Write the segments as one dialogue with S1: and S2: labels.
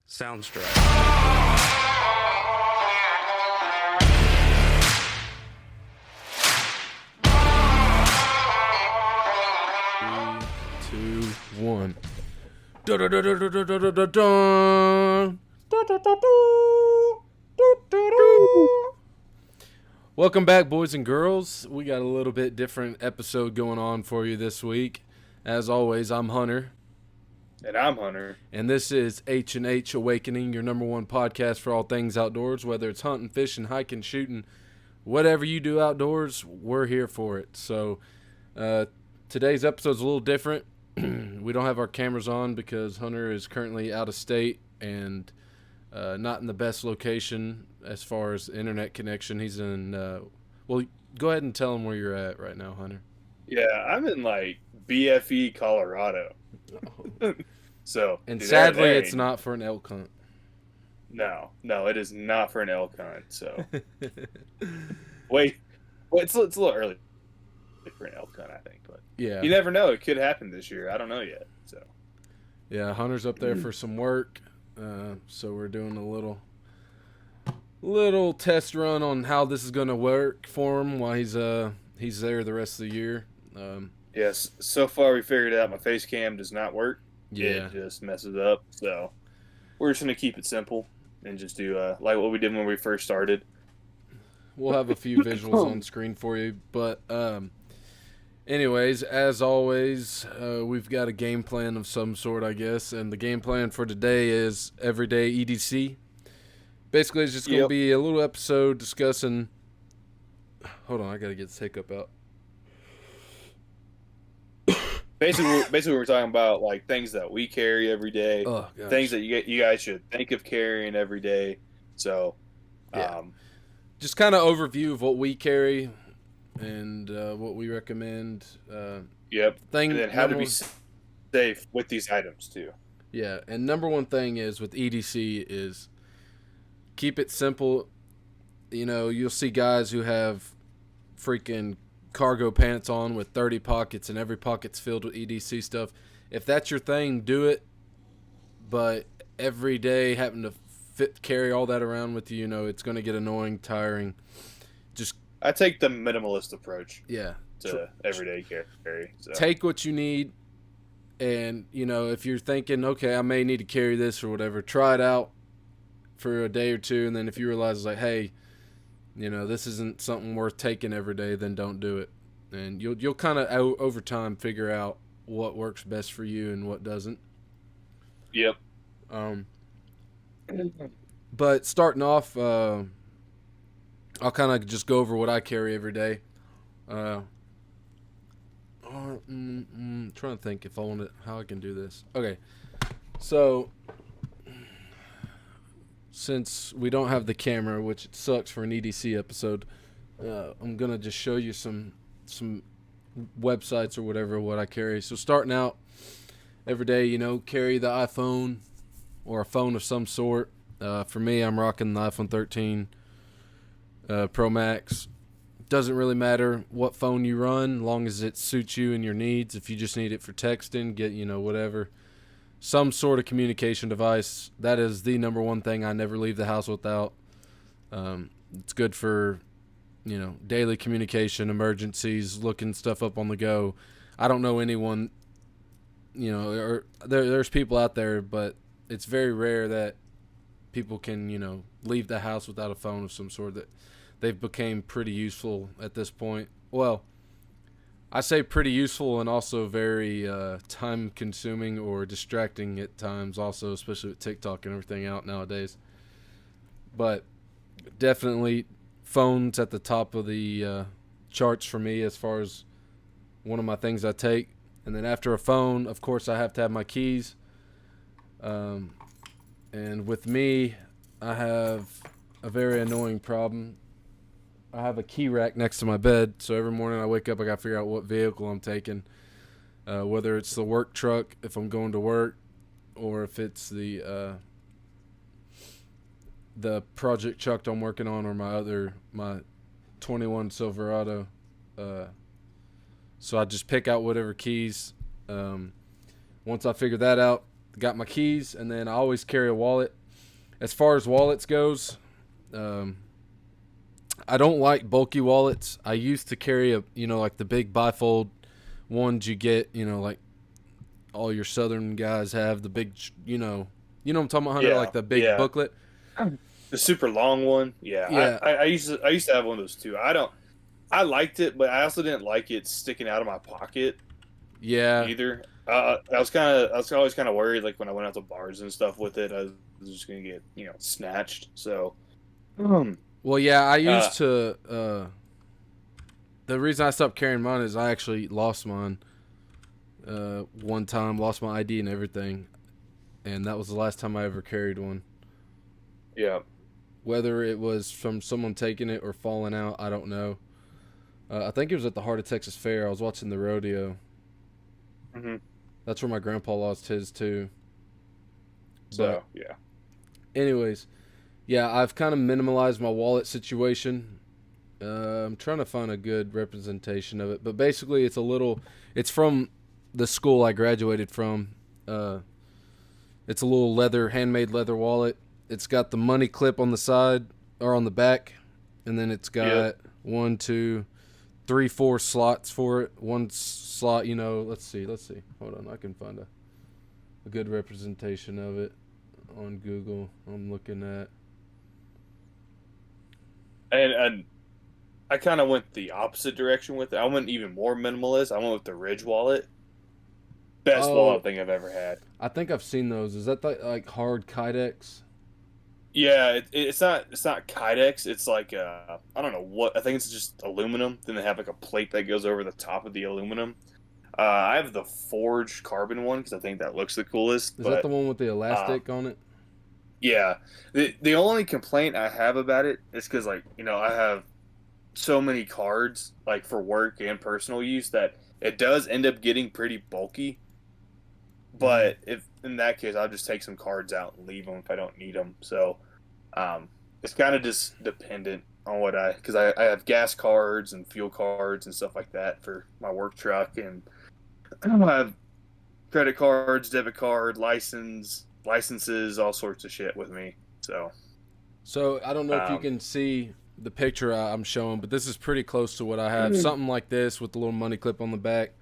S1: Soundstripe.
S2: Three, two, one. Dun-dun-dun-dun-dun-dun-dun-dun. Dun-dun-dun-dun-dun-dun. Welcome back, boys and girls. We got a little bit different episode going on for you this week. As always, I'm Hunter.
S3: And I'm Hunter.
S2: And this is H&H Awakening, your number one podcast for all things outdoors. Whether it's hunting, fishing, hiking, shooting, whatever you do outdoors, we're here for it. So today's episode's a little different. We don't have our cameras on because Hunter is currently out of state and not in the best location as far as internet connection. He's in, well, go ahead and tell him where you're at right now, Hunter.
S3: Yeah, I'm in like BFE, Colorado. So,
S2: and
S3: dude,
S2: sadly, it's not for an elk hunt.
S3: No, it is not for an elk hunt. So, wait, well, it's a little early for an elk hunt, I think. But
S2: yeah,
S3: you never know; it could happen this year. I don't know yet. So,
S2: yeah, Hunter's up there for some work, so we're doing a little test run on how this is going to work for him while he's there the rest of the year.
S3: Yes, so far we figured out my face cam does not work.
S2: Yeah.
S3: It just messes up. So we're just going to keep it simple and just do like what we did when we first started.
S2: We'll have a few visuals on screen for you. But anyways, as always, we've got a game plan of some sort, I guess. And the game plan for today is everyday EDC. Basically, it's just going to be a little episode discussing... Hold on, I got to get this hiccup out.
S3: Basically, we're talking about like things that we carry every day, things that you guys should think of carrying every day. So,
S2: just kind of overview of what we carry and what we recommend.
S3: Yep. And then how to be safe with these items too.
S2: Yeah, and number one thing is with EDC is keep it simple. You know, you'll see guys who have freaking cargo pants on with 30 pockets and every pocket's filled with EDC stuff. If that's your thing, do it. But every day having to carry all that around with you, it's going to get annoying, tiring.
S3: I take the minimalist approach.
S2: Yeah.
S3: To everyday carry. So.
S2: Take what you need, and if you're thinking, okay, I may need to carry this or whatever, try it out for a day or two, and then if you realize like, hey, this isn't something worth taking every day, then don't do it. And you'll kind of over time figure out what works best for you and what doesn't.
S3: Yep.
S2: But starting off, I'll kind of just go over what I carry every day. Trying to think if I want how I can do this. Okay, so since we don't have the camera, which sucks for an EDC episode, I'm gonna just show you some websites or whatever what I carry. So starting out every day, carry the iPhone or a phone of some sort. For me, I'm rocking the iPhone 13 Pro Max. Doesn't really matter what phone you run, long as it suits you and your needs. If you just need it for texting, get whatever. Some sort of communication device. That is the number one thing I never leave the house without. It's good for, daily communication, emergencies, looking stuff up on the go. I don't know anyone, or there's people out there, but it's very rare that people can, leave the house without a phone of some sort. That they've become pretty useful at this point. Well, I say pretty useful and also very time-consuming or distracting at times also, especially with TikTok and everything out nowadays. But definitely phone's at the top of the charts for me as far as one of my things I take. And then after a phone, of course, I have to have my keys. And with me, I have a very annoying problem. I have a key rack next to my bed, so every morning I wake up, I got to figure out what vehicle I'm taking, whether it's the work truck if I'm going to work, or if it's the project truck I'm working on, or my 21 Silverado. So I just pick out whatever keys. Once I figure that out, got my keys, and then I always carry a wallet. As far as wallets goes, I don't like bulky wallets. I used to carry like the big bifold ones you get, like all your Southern guys have, the big, what I'm talking about, Hunter,
S3: Yeah,
S2: like the big
S3: yeah.
S2: booklet.
S3: The super long one. Yeah,
S2: Yeah.
S3: I used to have one of those too. I liked it, but I also didn't like it sticking out of my pocket
S2: Yeah.
S3: either. I was always kind of worried, like when I went out to bars and stuff with it, I was just gonna get snatched. So,
S2: Well, yeah, I
S3: uh,
S2: used to. The reason I stopped carrying mine is I actually lost mine. One time, lost my ID and everything, and that was the last time I ever carried one.
S3: yeah,
S2: Whether it was from someone taking it or falling out, I don't know. I think it was at the Heart of Texas Fair. I was watching the rodeo.
S3: hmm
S2: That's where my grandpa lost his too. But
S3: so yeah,
S2: anyways, yeah, I've kind of minimalized my wallet situation. I'm trying to find a good representation of it, but basically, it's from the school I graduated from. It's a little handmade leather wallet. It's got the money clip on the side or on the back, and then it's got
S3: yep.
S2: 1, 2, 3, 4 slots for it. One slot, let's see. Hold on, I can find a good representation of it on Google. I'm looking at.
S3: And I kind of went the opposite direction with it. I went even more minimalist. I went with the Ridge wallet. Best
S2: Oh,
S3: wallet thing I've ever had.
S2: I think I've seen those. Is that like hard Kydex?
S3: Yeah, it's not Kydex. It's like I don't know what. I think it's just aluminum. Then they have like a plate that goes over the top of the aluminum. I have the forged carbon one because I think that looks the coolest.
S2: Is that the
S3: But
S2: one with the
S3: uh,
S2: elastic on it?
S3: yeah, the only complaint I have about it is because like I have so many cards like for work and personal use that it does end up getting pretty bulky.
S2: Mm.
S3: But if in that case, I'll just take some cards out and leave them if I don't need them. So it's kind of just dependent on because I have gas cards and fuel cards and stuff like that for my work truck, and I have credit cards, debit card, licenses, all sorts of shit with me. So
S2: So I don't know if you
S3: um,
S2: can see the picture I'm showing, but this is pretty close to what I have. Something like this with the little money clip on the back.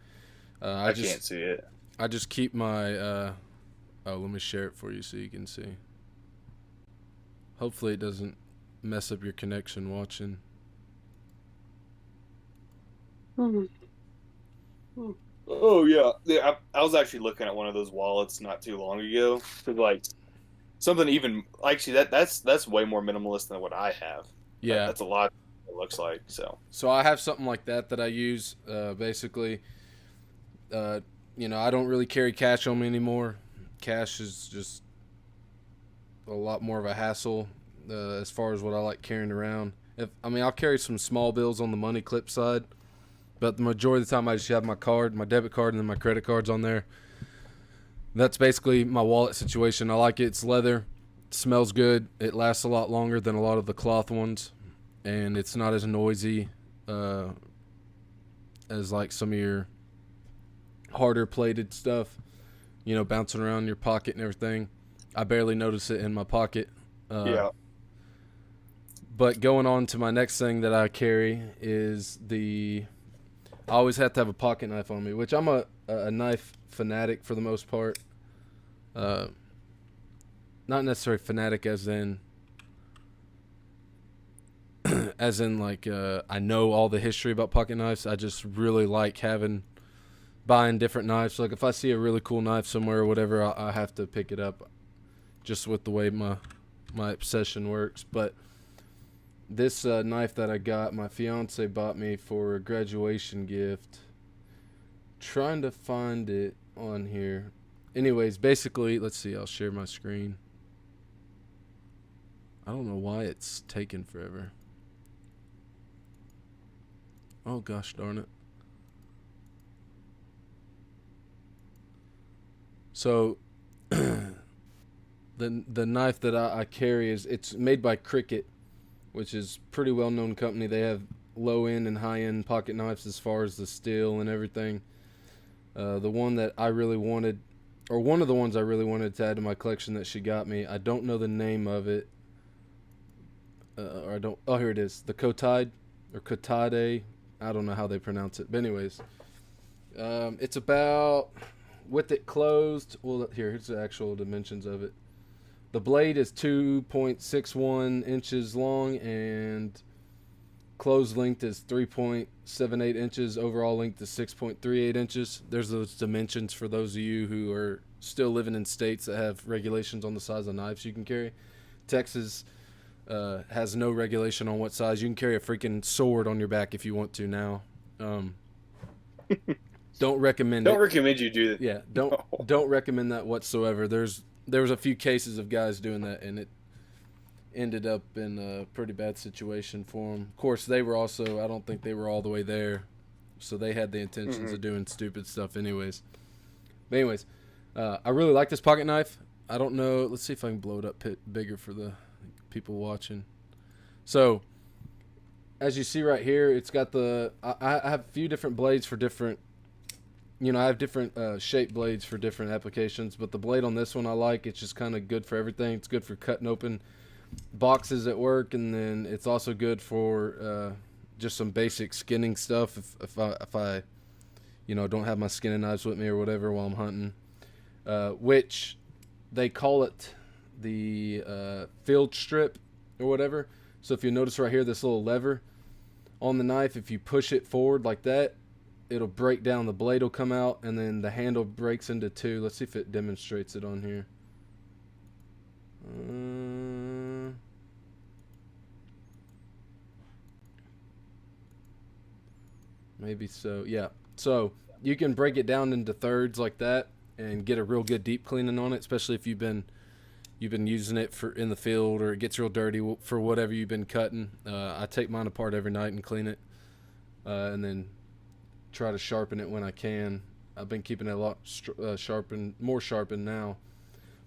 S2: I
S3: I can't
S2: just
S3: see it.
S2: I just keep my. Let me share it for you so you can see. Hopefully it doesn't mess up your connection watching.
S3: Oh yeah, yeah. I was actually looking at one of those wallets not too long ago. 'Cause, like something even actually that's way more minimalist than what I have.
S2: Yeah.
S3: That's a lot. It looks like so.
S2: So I have something like that I use. Basically, I don't really carry cash on me anymore. Cash is just a lot more of a hassle as far as what I like carrying around. I'll carry some small bills on the money clip side, but the majority of the time I just have my card, my debit card, and then my credit cards on there. That's basically my wallet situation. I like it. It's leather. It smells good. It lasts a lot longer than a lot of the cloth ones, and it's not as noisy as like some of your harder plated stuff, bouncing around your pocket and everything. I barely notice it in my pocket.
S3: Yeah.
S2: But going on to my next thing that I carry is I always have to have a pocket knife on me, which I'm a knife fanatic for the most part. Not necessarily fanatic as in like I know all the history about pocket knives. I just really like buying different knives. Like if I see a really cool knife somewhere or whatever, I have to pick it up, just with the way my obsession works. But this knife that I got, my fiance bought me for a graduation gift. Trying to find it on here. Anyways, basically, let's see. I'll share my screen. I don't know why it's taking forever. Oh gosh darn it. So the knife that I carry it's made by Cricut, which is a pretty well known company. They have low end and high end pocket knives as far as the steel and everything. The one that I really wanted or one of the ones I really wanted to add to my collection that she got me. I don't know the name of it. Or I don't. Oh, here it is. The Kotide or Kotade. I don't know how they pronounce it. But anyways, it's about with it closed. Well, here's the actual dimensions of it. The blade is 2.61 inches long and closed length is 3.78 inches. Overall length is 6.38 inches. There's those dimensions for those of you who are still living in states that have regulations on the size of knives you can carry. Texas has no regulation on what size. You can carry a freaking sword on your back if you want to now. Don't recommend it.
S3: Don't recommend you do that.
S2: Yeah, don't recommend that whatsoever. There was a few cases of guys doing that, and it ended up in a pretty bad situation for them. Of course, they were also, I don't think they were all the way there, so they had the intentions of doing stupid stuff anyways. But anyways, I really like this pocket knife. I don't know. Let's see if I can blow it up bigger for the people watching. So, as you see right here, it's got the, I have a few different blades for different, I have different shaped blades for different applications, but the blade on this one I like. It's just kind of good for everything. It's good for cutting open boxes at work, and then it's also good for just some basic skinning stuff if I don't have my skinning knives with me or whatever while I'm hunting, which they call it the field strip or whatever. So if you notice right here, this little lever on the knife, if you push it forward like that, it'll break down, the blade will come out, and then the handle breaks into two. Let's see if it demonstrates it on here. Maybe so. Yeah. So you can break it down into thirds like that and get a real good deep cleaning on it, especially if you've been using it for in the field or it gets real dirty for whatever you've been cutting. I take mine apart every night and clean it, and then try to sharpen it when I can. I've been keeping it a lot more sharpened now.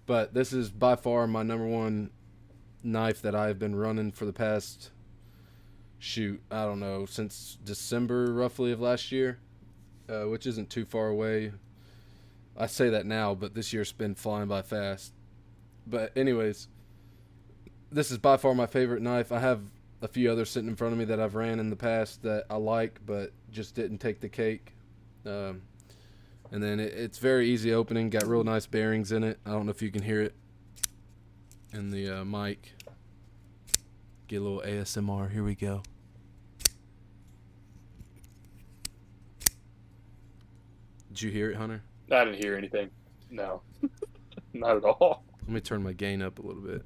S2: But this is by far my number one knife that I've been running for the past, I don't know, since December roughly of last year, which isn't too far away. I say that now, but this year's been flying by fast. But anyways, this is by far my favorite knife. I have a few others sitting in front of me that I've ran in the past that I like, but just didn't take the cake. And then it's very easy opening, got real nice bearings in it. I don't know if you can hear it in the mic. Get a little ASMR. Here we go. Did you hear it, Hunter?
S3: I didn't hear anything. No, not at all.
S2: Let me turn my gain up a little bit.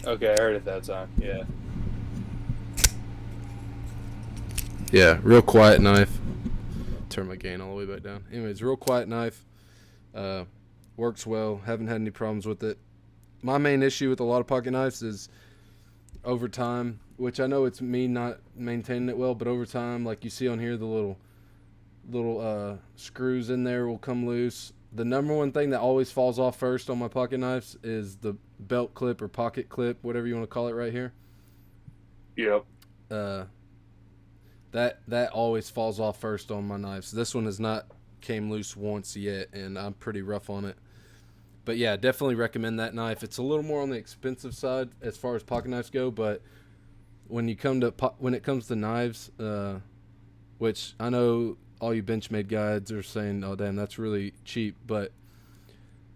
S3: Okay, I heard it that time. Yeah.
S2: Yeah, real quiet knife. Turn my gain all the way back down. Anyways, real quiet knife. Works well. Haven't had any problems with it. My main issue with a lot of pocket knives is over time, which I know it's me not maintaining it well, but over time, like you see on here, the little screws in there will come loose. The number one thing that always falls off first on my pocket knives is the belt clip or pocket clip, whatever you want to call it right here.
S3: Yep.
S2: That always falls off first on my knives. This one has not came loose once yet, and I'm pretty rough on it. But yeah, definitely recommend that knife. It's a little more on the expensive side as far as pocket knives go, but when it comes to knives, which I know all you Benchmade guides are saying, "Oh damn, that's really cheap," but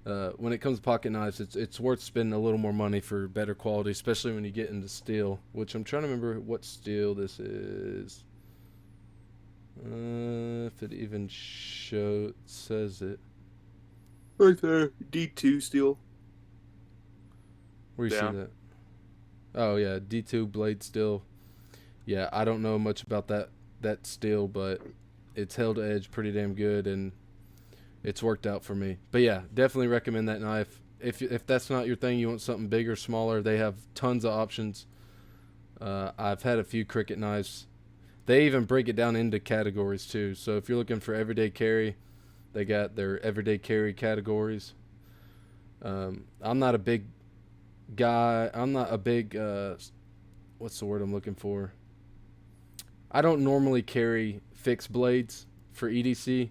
S2: when it comes to pocket knives, it's worth spending a little more money for better quality, especially when you get into steel. Which I'm trying to remember what steel this is. If it even says it.
S3: Right there, D2 steel.
S2: Where you see that? Oh yeah, D2 blade steel. Yeah, I don't know much about that steel, but it's held edge pretty damn good, and it's worked out for me. But yeah, definitely recommend that knife. If that's not your thing, you want something bigger, smaller, they have tons of options. I've had a few Cricut knives. They even break it down into categories too. So if you're looking for everyday carry, they got their everyday carry categories. I'm not a big guy. I'm not a big, what's the word I'm looking for? I don't normally carry fixed blades for EDC.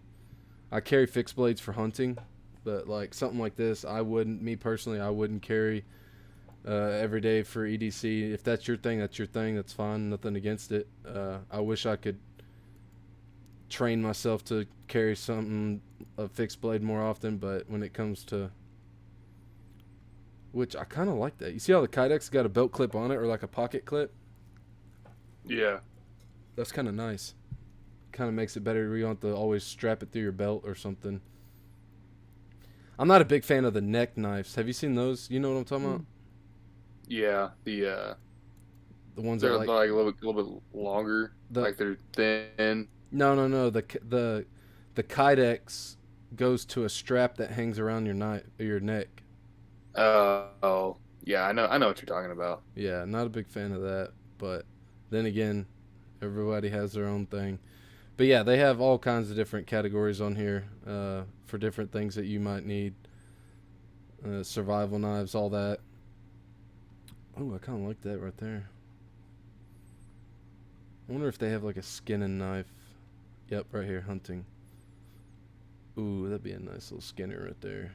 S2: I carry fixed blades for hunting, but like something like this, I wouldn't carry every day for EDC. If that's your thing, that's your thing. That's fine. Nothing against it. I wish I could train myself to carry a fixed blade more often, but when it comes to, which I kind of like that. You see how the Kydex got a belt clip on it, or like a pocket clip?
S3: Yeah.
S2: That's kind of nice. Kind of makes it better. You don't have to always strap it through your belt or something. I'm not a big fan of the neck knives. Have you seen those? You know what I'm talking about?
S3: Yeah,
S2: The ones
S3: they're
S2: that
S3: like a little bit longer, like they're thin.
S2: No. The Kydex goes to a strap that hangs around your neck.
S3: Oh, yeah, I know what you're talking about.
S2: Yeah, not a big fan of that, but then again, everybody has their own thing. But yeah, they have all kinds of different categories on here for different things that you might need. Survival knives, all that. Oh, I kind of like that right there. I wonder if they have like a skinning knife. Yep, right here, hunting. Ooh, that'd be a nice little skinner right there.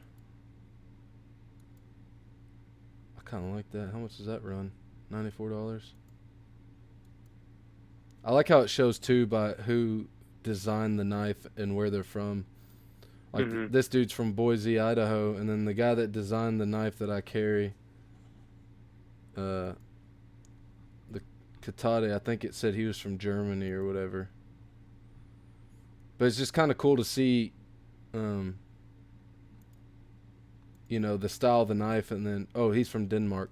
S2: I kind of like that. How much does that run? $94. I like how it shows too by who designed the knife and where they're from. Like this dude's from Boise, Idaho, and then the guy that designed the knife that I carry, the Katade, I think it said he was from Germany or whatever. But it's just kind of cool to see, the style of the knife, and then he's from Denmark.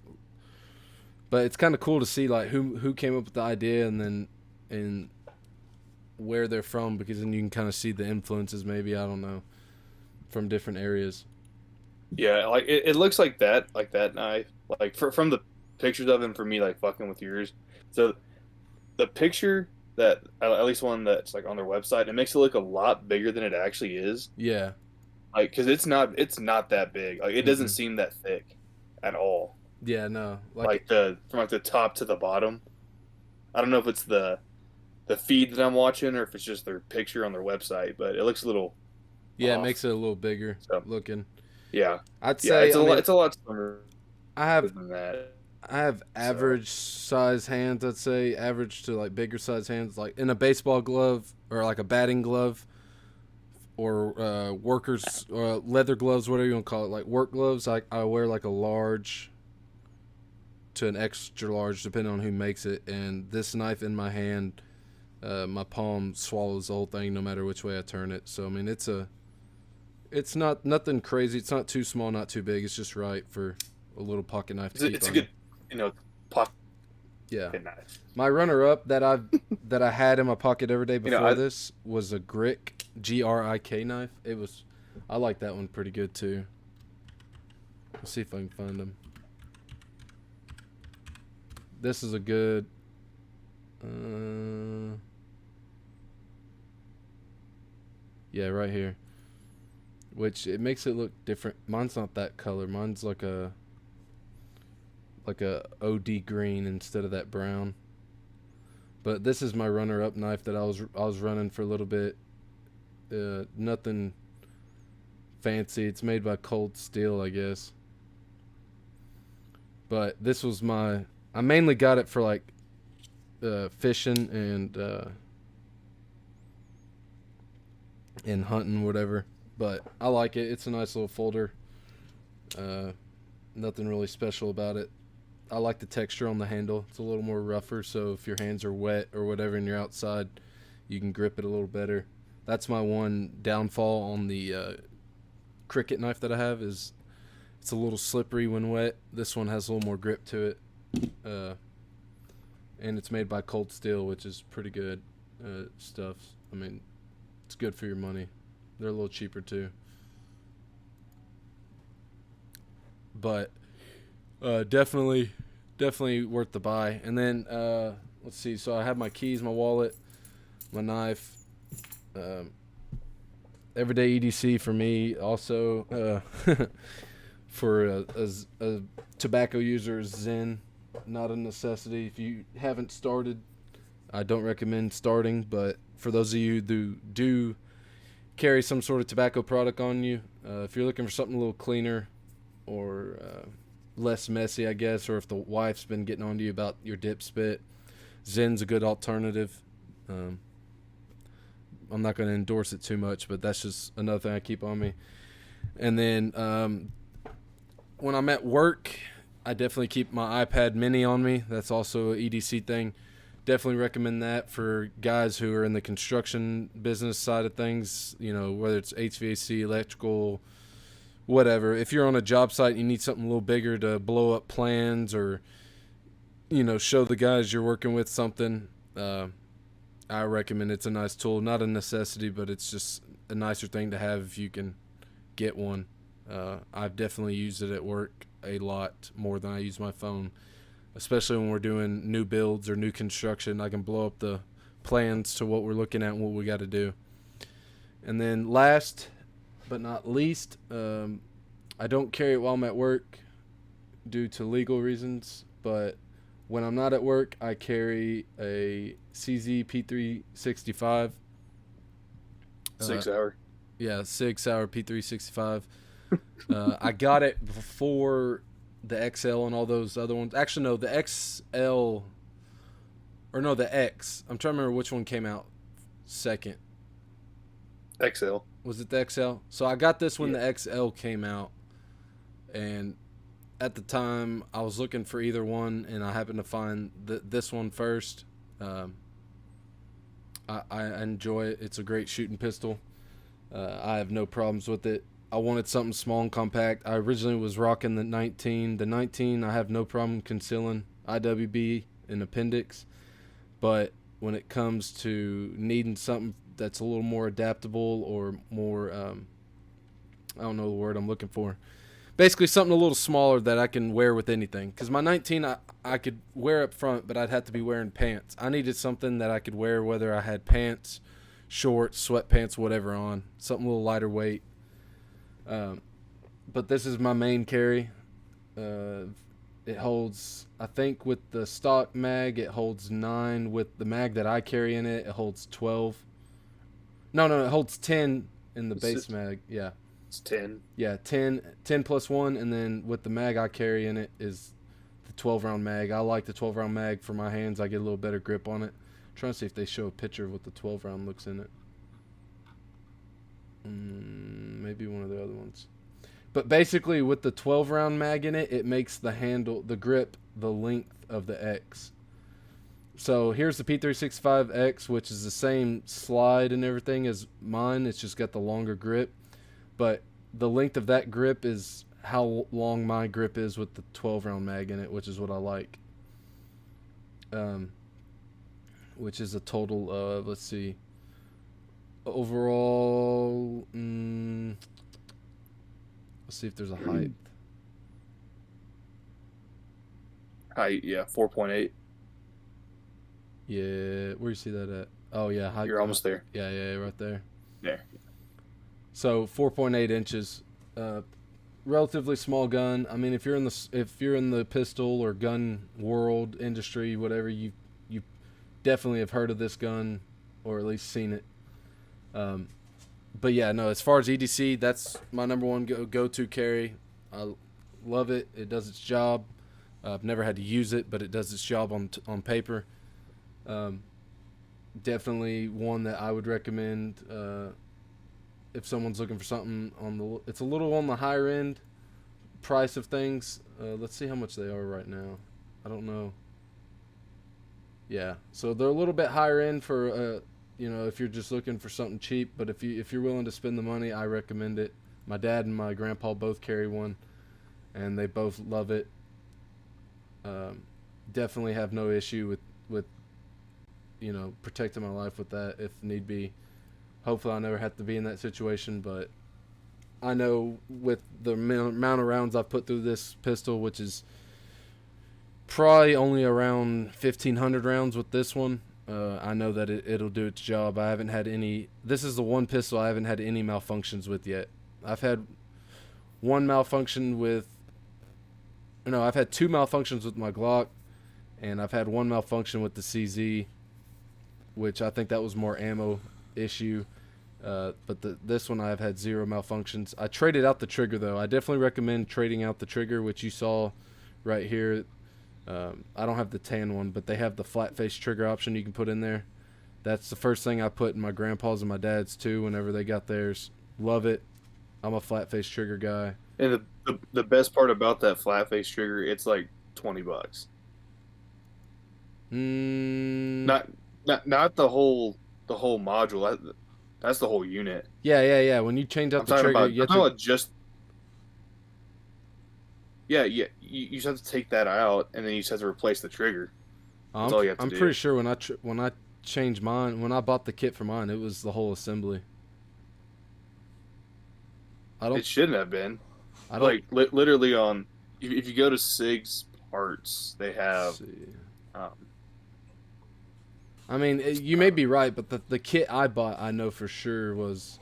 S2: But it's kind of cool to see like who came up with the idea, and where they're from, because then you can kind of see the influences, maybe, I don't know, from different areas.
S3: Yeah, like it looks like that knife, like from the pictures of them, for me, like fucking with yours. So the picture that, at least one that's like on their website, it makes it look a lot bigger than it actually is.
S2: Yeah.
S3: Like, because it's not that big. Like, it doesn't seem that thick at all.
S2: Yeah, no.
S3: Like from like the top to the bottom. I don't know if it's the feed that I'm watching, or if it's just their picture on their website, but it looks a little
S2: off. It makes it a little bigger looking.
S3: Yeah.
S2: I'd say
S3: it's a lot slimmer
S2: than
S3: that.
S2: I have average size hands, I'd say. Average to like bigger size hands. Like in a baseball glove, or like a batting glove, or workers leather gloves, whatever you want to call it, like work gloves. I wear like a large to an extra large, depending on who makes it. And this knife in my hand, my palm swallows the whole thing, no matter which way I turn it. So I mean, it's not nothing crazy. It's not too small, not too big. It's just right for a little pocket knife to keep.
S3: It's a good, pocket.
S2: Yeah.
S3: Knife.
S2: My runner-up that I had in my pocket every day before this was a Grick, Grik knife. I like that one pretty good too. Let's see if I can find them. This is a good. Yeah, right here. Which it makes it look different. Mine's not that color. Mine's like a OD green instead of that brown. But this is my runner-up knife that I was running for a little bit. Nothing fancy. It's made by Cold Steel, I guess. But this was I mainly got it for like fishing and hunting, whatever. But I like it. It's a nice little folder. Nothing really special about it. I like the texture on the handle. It's a little more rougher, so if your hands are wet or whatever and you're outside, you can grip it a little better. That's my one downfall on the Cricut knife that I have, is it's a little slippery when wet. This one has a little more grip to it. And it's made by Cold Steel, which is pretty good stuff. I mean, it's good for your money. They're a little cheaper too. But definitely worth the buy. And then let's see. So I have my keys, my wallet, my knife. Everyday EDC for me. Also, for a tobacco user, Zen, not a necessity. If you haven't started, I don't recommend starting. But for those of you who do carry some sort of tobacco product on you, if you're looking for something a little cleaner or less messy, I guess, or if the wife's been getting on to you about your dip spit, Zen's a good alternative. I'm not going to endorse it too much, but that's just another thing I keep on me. And then when I'm at work, I definitely keep my iPad mini on me. That's also an EDC thing. Definitely recommend that for guys who are in the construction business side of things, you know, whether it's HVAC, electrical, whatever. If you're on a job site and you need something a little bigger to blow up plans or, you know, show the guys you're working with something, I recommend it's a nice tool. Not a necessity, but it's just a nicer thing to have if you can get one. I've definitely used it at work a lot more than I use my phone, especially when we're doing new builds or new construction. I can blow up the plans to what we're looking at and what we got to do. And then last but not least, I don't carry it while I'm at work due to legal reasons, but when I'm not at work, I carry a CZ P365.
S3: 6 hour.
S2: Yeah, 6 hour P365. I got it before the XL and all those other ones. Actually, no, the XL, or no, the X. I'm trying to remember which one came out second.
S3: XL.
S2: Was it the XL? So I got this when the XL came out, and at the time I was looking for either one, and I happened to find this one first. I enjoy it. It's a great shooting pistol. I have no problems with it. I wanted something small and compact. I originally was rocking the 19. The 19 I have no problem concealing IWB and appendix, but when it comes to needing something that's a little more adaptable or more, I don't know the word I'm looking for. Basically something a little smaller that I can wear with anything. Because my 19 I could wear up front, but I'd have to be wearing pants. I needed something that I could wear whether I had pants, shorts, sweatpants, whatever on. Something a little lighter weight. But this is my main carry. It holds, I think with the stock mag, it holds 9. With the mag that I carry in it, it holds 12. No, it holds 10 in the base mag. Yeah.
S3: It's 10.
S2: Yeah, 10 plus 1, and then with the mag I carry in it is the 12-round mag. I like the 12-round mag for my hands. I get a little better grip on it. I'm trying to see if they show a picture of what the 12-round looks in it. Maybe one of the other ones. But basically, with the 12-round mag in it, it makes the handle, the grip, the length of the X. So here's the P365X, which is the same slide and everything as mine. It's just got the longer grip. But the length of that grip is how long my grip is with the 12-round mag in it, which is what I like. Which is a total of, let's see, overall, let's see if there's a height.
S3: Height, yeah, 4.8.
S2: Yeah, where you see that at? Oh, yeah. Height,
S3: you're almost there.
S2: Yeah, right there.
S3: There.
S2: So 4.8 inches. Relatively small gun. I mean, if you're in the pistol or gun world industry, whatever, you definitely have heard of this gun or at least seen it. But yeah, no, as far as EDC, that's my number one go-to carry. I love it. It does its job. I've never had to use it, but it does its job on paper. Definitely one that I would recommend if someone's looking for something it's a little on the higher end price of things. Let's see how much they are right now. I don't know. Yeah, so they're a little bit higher end for if you're just looking for something cheap, but if you're willing to spend the money, I recommend it. My dad and my grandpa both carry one, and they both love it. Definitely have no issue with protecting my life with that if need be. Hopefully I'll never have to be in that situation, but I know with the amount of rounds I've put through this pistol, which is probably only around 1,500 rounds with this one, I know that it'll do its job. I haven't had any. This is the one pistol I haven't had any malfunctions with yet. I've had one malfunction with. No, I've had two malfunctions with my Glock, and I've had one malfunction with the CZ. which I think that was more ammo issue. But this one I've had zero malfunctions. I traded out the trigger though. I definitely recommend trading out the trigger, which you saw right here. I don't have the tan one, but they have the flat face trigger option you can put in there. That's the first thing I put in my grandpa's and my dad's too whenever they got theirs. Love it. I'm a flat face trigger guy.
S3: And the best part about that flat face trigger, it's like $20. Not the whole module. That's the whole unit.
S2: Yeah. When you change out the trigger,
S3: I'm talking about just. Yeah. You just have to take that out, and then you just have to replace the trigger. That's all you have to do.
S2: I'm pretty sure when I changed mine, when I bought the kit for mine, it was the whole assembly.
S3: It shouldn't have been. Literally on. If you go to SIG's parts, they have.
S2: I mean, you may be right, but the kit I bought, I know for sure was.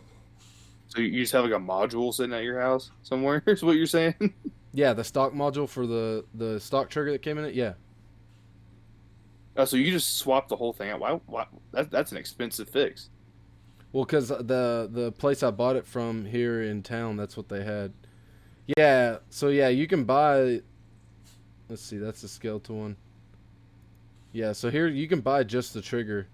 S3: So you just have like a module sitting at your house somewhere? Is what you're saying?
S2: Yeah, the stock module for the stock trigger that came in it. Yeah.
S3: Oh, so you just swapped the whole thing out? Why? That's an expensive fix.
S2: Well, because the place I bought it from here in town, that's what they had. Yeah. So yeah, you can buy. Let's see, that's the skeletal one. Yeah, so here you can buy just the trigger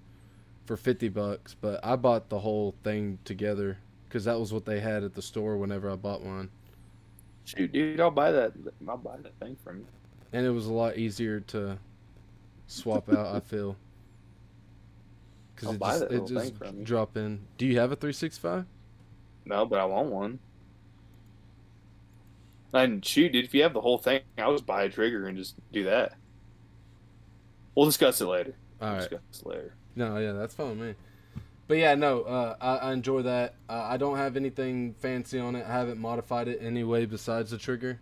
S2: for $50, but I bought the whole thing together because that was what they had at the store whenever I bought mine.
S3: Shoot, dude, I'll buy that thing from you.
S2: And it was a lot easier to swap out, I feel. Because it just drop in. Do you have a 365?
S3: No, but I want one. And shoot, dude, if you have the whole thing, I'll just buy a trigger and just do that. We'll discuss it later.
S2: No, yeah, that's fine with me. But yeah, no, I enjoy that. I don't have anything fancy on it. I haven't modified it anyway besides the trigger.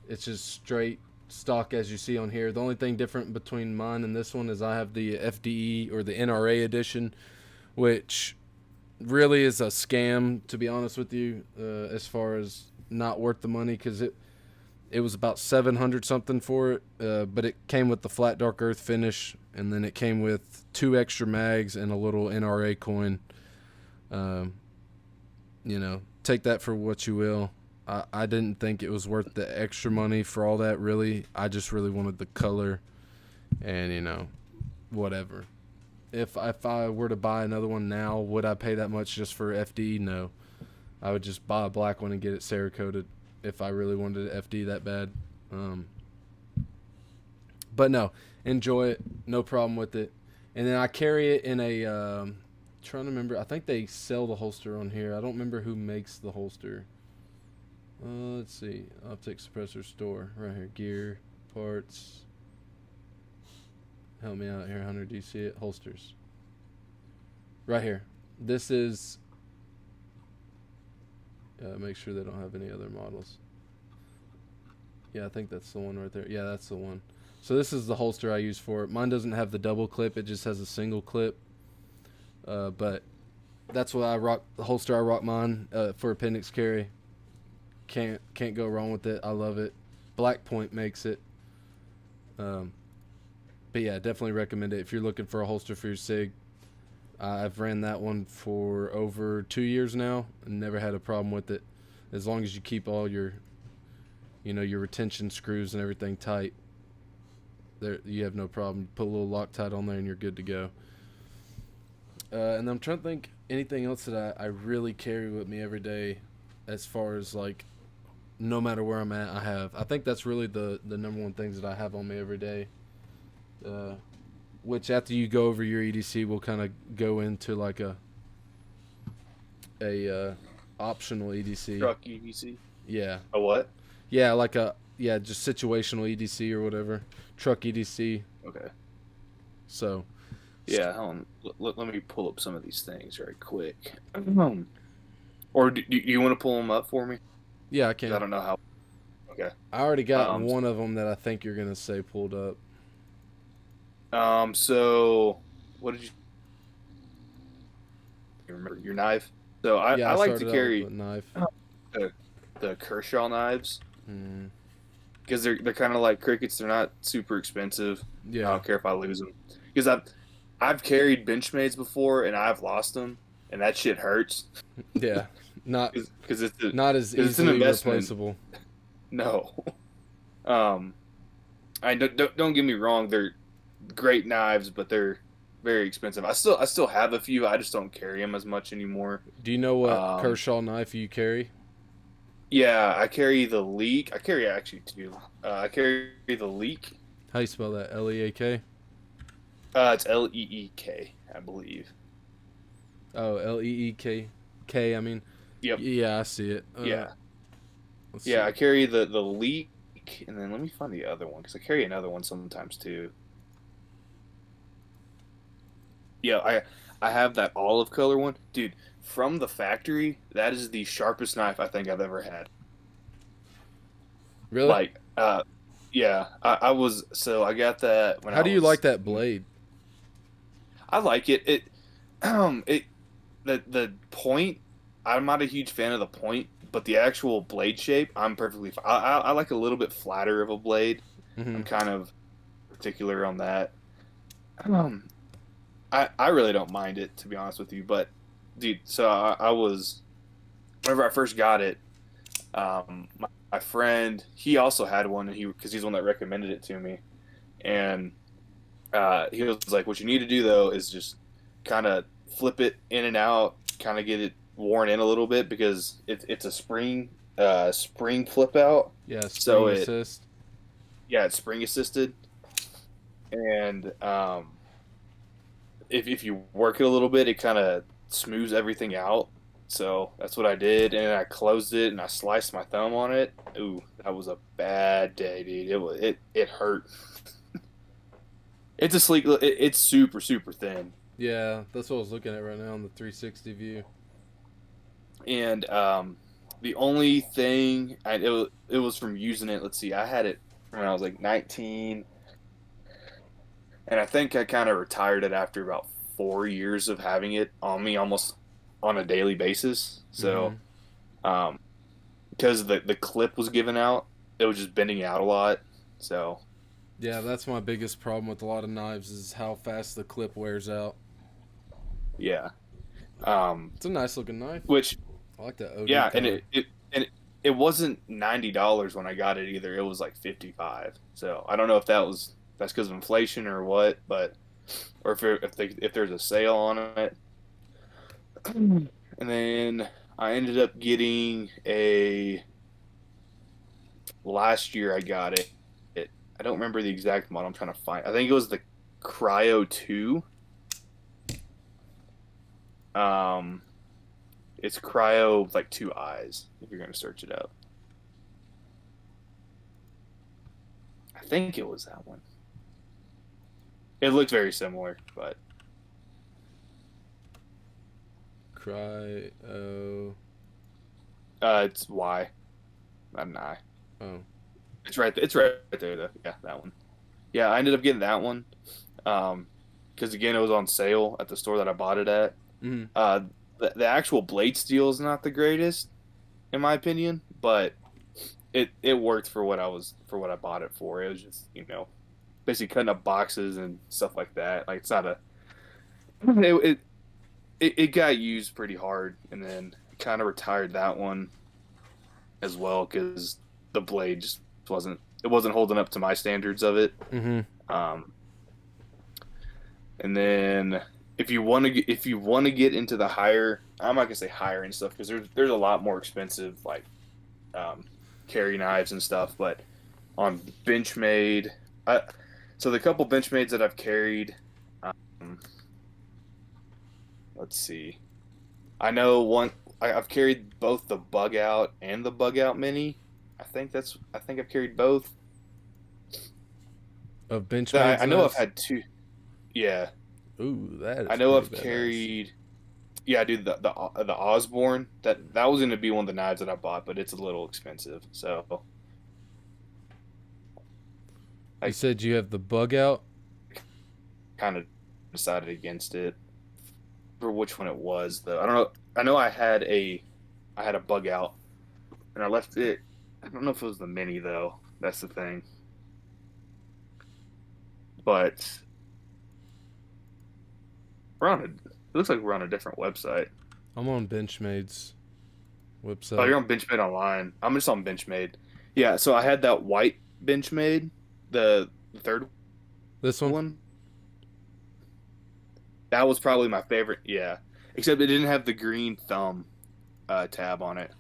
S2: It's just straight stock as you see on here. The only thing different between mine and this one is I have the FDE or the NRA edition, which really is a scam, to be honest with you, as far as not worth the money, because it was about $700 something for it, but it came with the flat dark earth finish, and then it came with 2 extra mags and a little NRA coin. Take that for what you will. I didn't think it was worth the extra money for all that, really. I just really wanted the color and, whatever. If I were to buy another one now, would I pay that much just for FD? No. I would just buy a black one and get it Cerakoted if I really wanted an FD that bad. But no, enjoy it. No problem with it. And then I carry it in a, trying to remember, I think they sell the holster on here. I don't remember who makes the holster. Let's see. Optic suppressor store. Right here. Gear, parts. Help me out here, Hunter. Do you see it? Holsters. Right here. This is... make sure they don't have any other models. Yeah, I think that's the one right there. Yeah, that's the one. So this is the holster I use for it. Mine doesn't have the double clip. It just has a single clip. But that's what I rock. The holster I rock mine for appendix carry. Can't go wrong with it. I love it. Black Point makes it. But yeah, definitely recommend it if you're looking for a holster for your SIG. I've ran that one for over 2 years now and never had a problem with it. As long as you keep all your, your retention screws and everything tight, there you have no problem. Put a little Loctite on there and you're good to go. And I'm trying to think anything else that I really carry with me every day, as far as like, no matter where I'm at, I think that's really the number one things that I have on me every day. Which after you go over your EDC, we'll kind of go into like a optional EDC.
S3: Truck EDC.
S2: Yeah.
S3: A what?
S2: Yeah, just situational EDC or whatever. Truck EDC.
S3: Okay.
S2: So.
S3: Yeah, hold on. Let me pull up some of these things right quick. Or do you want to pull them up for me?
S2: Yeah, I can.
S3: I don't know how. Okay.
S2: I already got one of them that I think you're gonna say pulled up.
S3: So what did you remember? Your knife? So I like to carry
S2: knife.
S3: The Kershaw knives. Because they're kind of like crickets. They're not super expensive.
S2: Yeah.
S3: I don't care if I lose them. Because I've carried Benchmades before and I've lost them, and that shit hurts
S2: Yeah, not
S3: because
S2: not as
S3: it's an
S2: easily
S3: investment.
S2: replaceable.
S3: No, um, I don't get me wrong, they're great knives, but they're very expensive. I still have a few. I just don't carry them as much anymore.
S2: Do you know what
S3: Um,
S2: Kershaw knife you carry?
S3: yeah, I carry the Leak. I carry actually two. I carry the Leak.
S2: How you spell that? Leak?
S3: It's Leek, I believe.
S2: Oh, Leek. K. I mean,
S3: Yep.
S2: yeah, I see it.
S3: Yeah.
S2: Let's
S3: Yeah, I
S2: see.
S3: carry the Leak, and then let me find the other one because I carry another one sometimes too. Yeah, I have that olive color one, dude. From the factory, that is the sharpest knife I think I've ever had.
S2: Really?
S3: Like, yeah, I was so I got that when
S2: How
S3: I
S2: do you like
S3: was.
S2: that blade?
S3: I like it. It the point. I'm not a huge fan of the point, but the actual blade shape, I'm perfectly fine. I like a little bit flatter of a blade.
S2: Hmm.
S3: I'm kind of particular on that. Um, I really don't mind it to be honest with you, but dude, so I was whenever I first got it, my friend he also had one, and because he's the one that recommended it to me, and he was like, "What you need to do though is just kind of flip it in and out, kind of get it worn in a little bit because it's a spring flip out,
S2: Yeah,
S3: so
S2: spring assist.
S3: it's spring assisted, and if you work it a little bit, it kind of smooths everything out. So that's what I did, and I closed it and I sliced my thumb on it. Ooh, that was a bad day, dude. It hurt. It's a sleek. It's super thin,
S2: Yeah, that's what I was looking at right now on the 360 view.
S3: and the only thing it was from using it. Let's see, I had it when I was like 19, and I think I kind of retired it after about 4 years of having it on me almost on a daily basis.
S2: Hmm.
S3: So, um, because the clip was given out, it was just bending out a lot. So,
S2: Yeah, that's my biggest problem with a lot of knives is how fast the clip wears out.
S3: yeah. Um,
S2: It's a nice looking knife.
S3: which
S2: I like that OD
S3: yeah,
S2: color.
S3: and it wasn't $90 when I got it either. It was like 55. So I don't know if that's because of inflation or what, but or if there's a sale on it. And then I ended up getting a last year I got it. I don't remember the exact model. I'm trying to find. I think it was the Cryo 2. Um, it's Cryo with like two eyes. If you're gonna search it up, I think it was that one. It looked very similar, but
S2: Cry. Oh.
S3: it's Y, not an I.
S2: Oh.
S3: It's right there though. Yeah, that one. Yeah, I ended up getting that one. Because again, it was on sale at the store that I bought it at.
S2: Hmm.
S3: Uh, the actual blade steel is not the greatest in my opinion, but it worked for what I bought it for. It was just basically cutting up boxes and stuff like that. Like it's not a it it got used pretty hard, and then kind of retired that one as well because the blade just wasn't holding up to my standards of it.
S2: Hmm.
S3: Um, and then if you want to get into the higher, I'm not gonna say higher and stuff because there's a lot more expensive like um, carry knives and stuff, but on Benchmade, I so the couple Benchmades that I've carried, um, let's see, I know one. I've carried both the Bug Out and the Bug Out Mini. I think I've carried both.
S2: Of
S3: I
S2: Benchmade's
S3: know I've
S2: knives.
S3: had two. Yeah,
S2: Ooh, that
S3: I
S2: is
S3: know
S2: pretty
S3: I've
S2: badass.
S3: carried. Yeah, dude, the Osborne that was going to be one of the knives that I bought, but it's a little expensive, so
S2: You
S3: I
S2: said you have the bug out.
S3: kind of decided against it. For which one it was though, I don't know. I know I had a Bug Out, and I left it. I don't know if it was the Mini though. That's the thing, but We're on a. It looks like we're on a different website.
S2: I'm on Benchmade's
S3: Oh,
S2: website.
S3: you're on Benchmade online. I'm just on Benchmade. Yeah, so I had that white Benchmade, the third
S2: This one?
S3: one. That was probably my favorite. Yeah, except it didn't have the green thumb tab on it.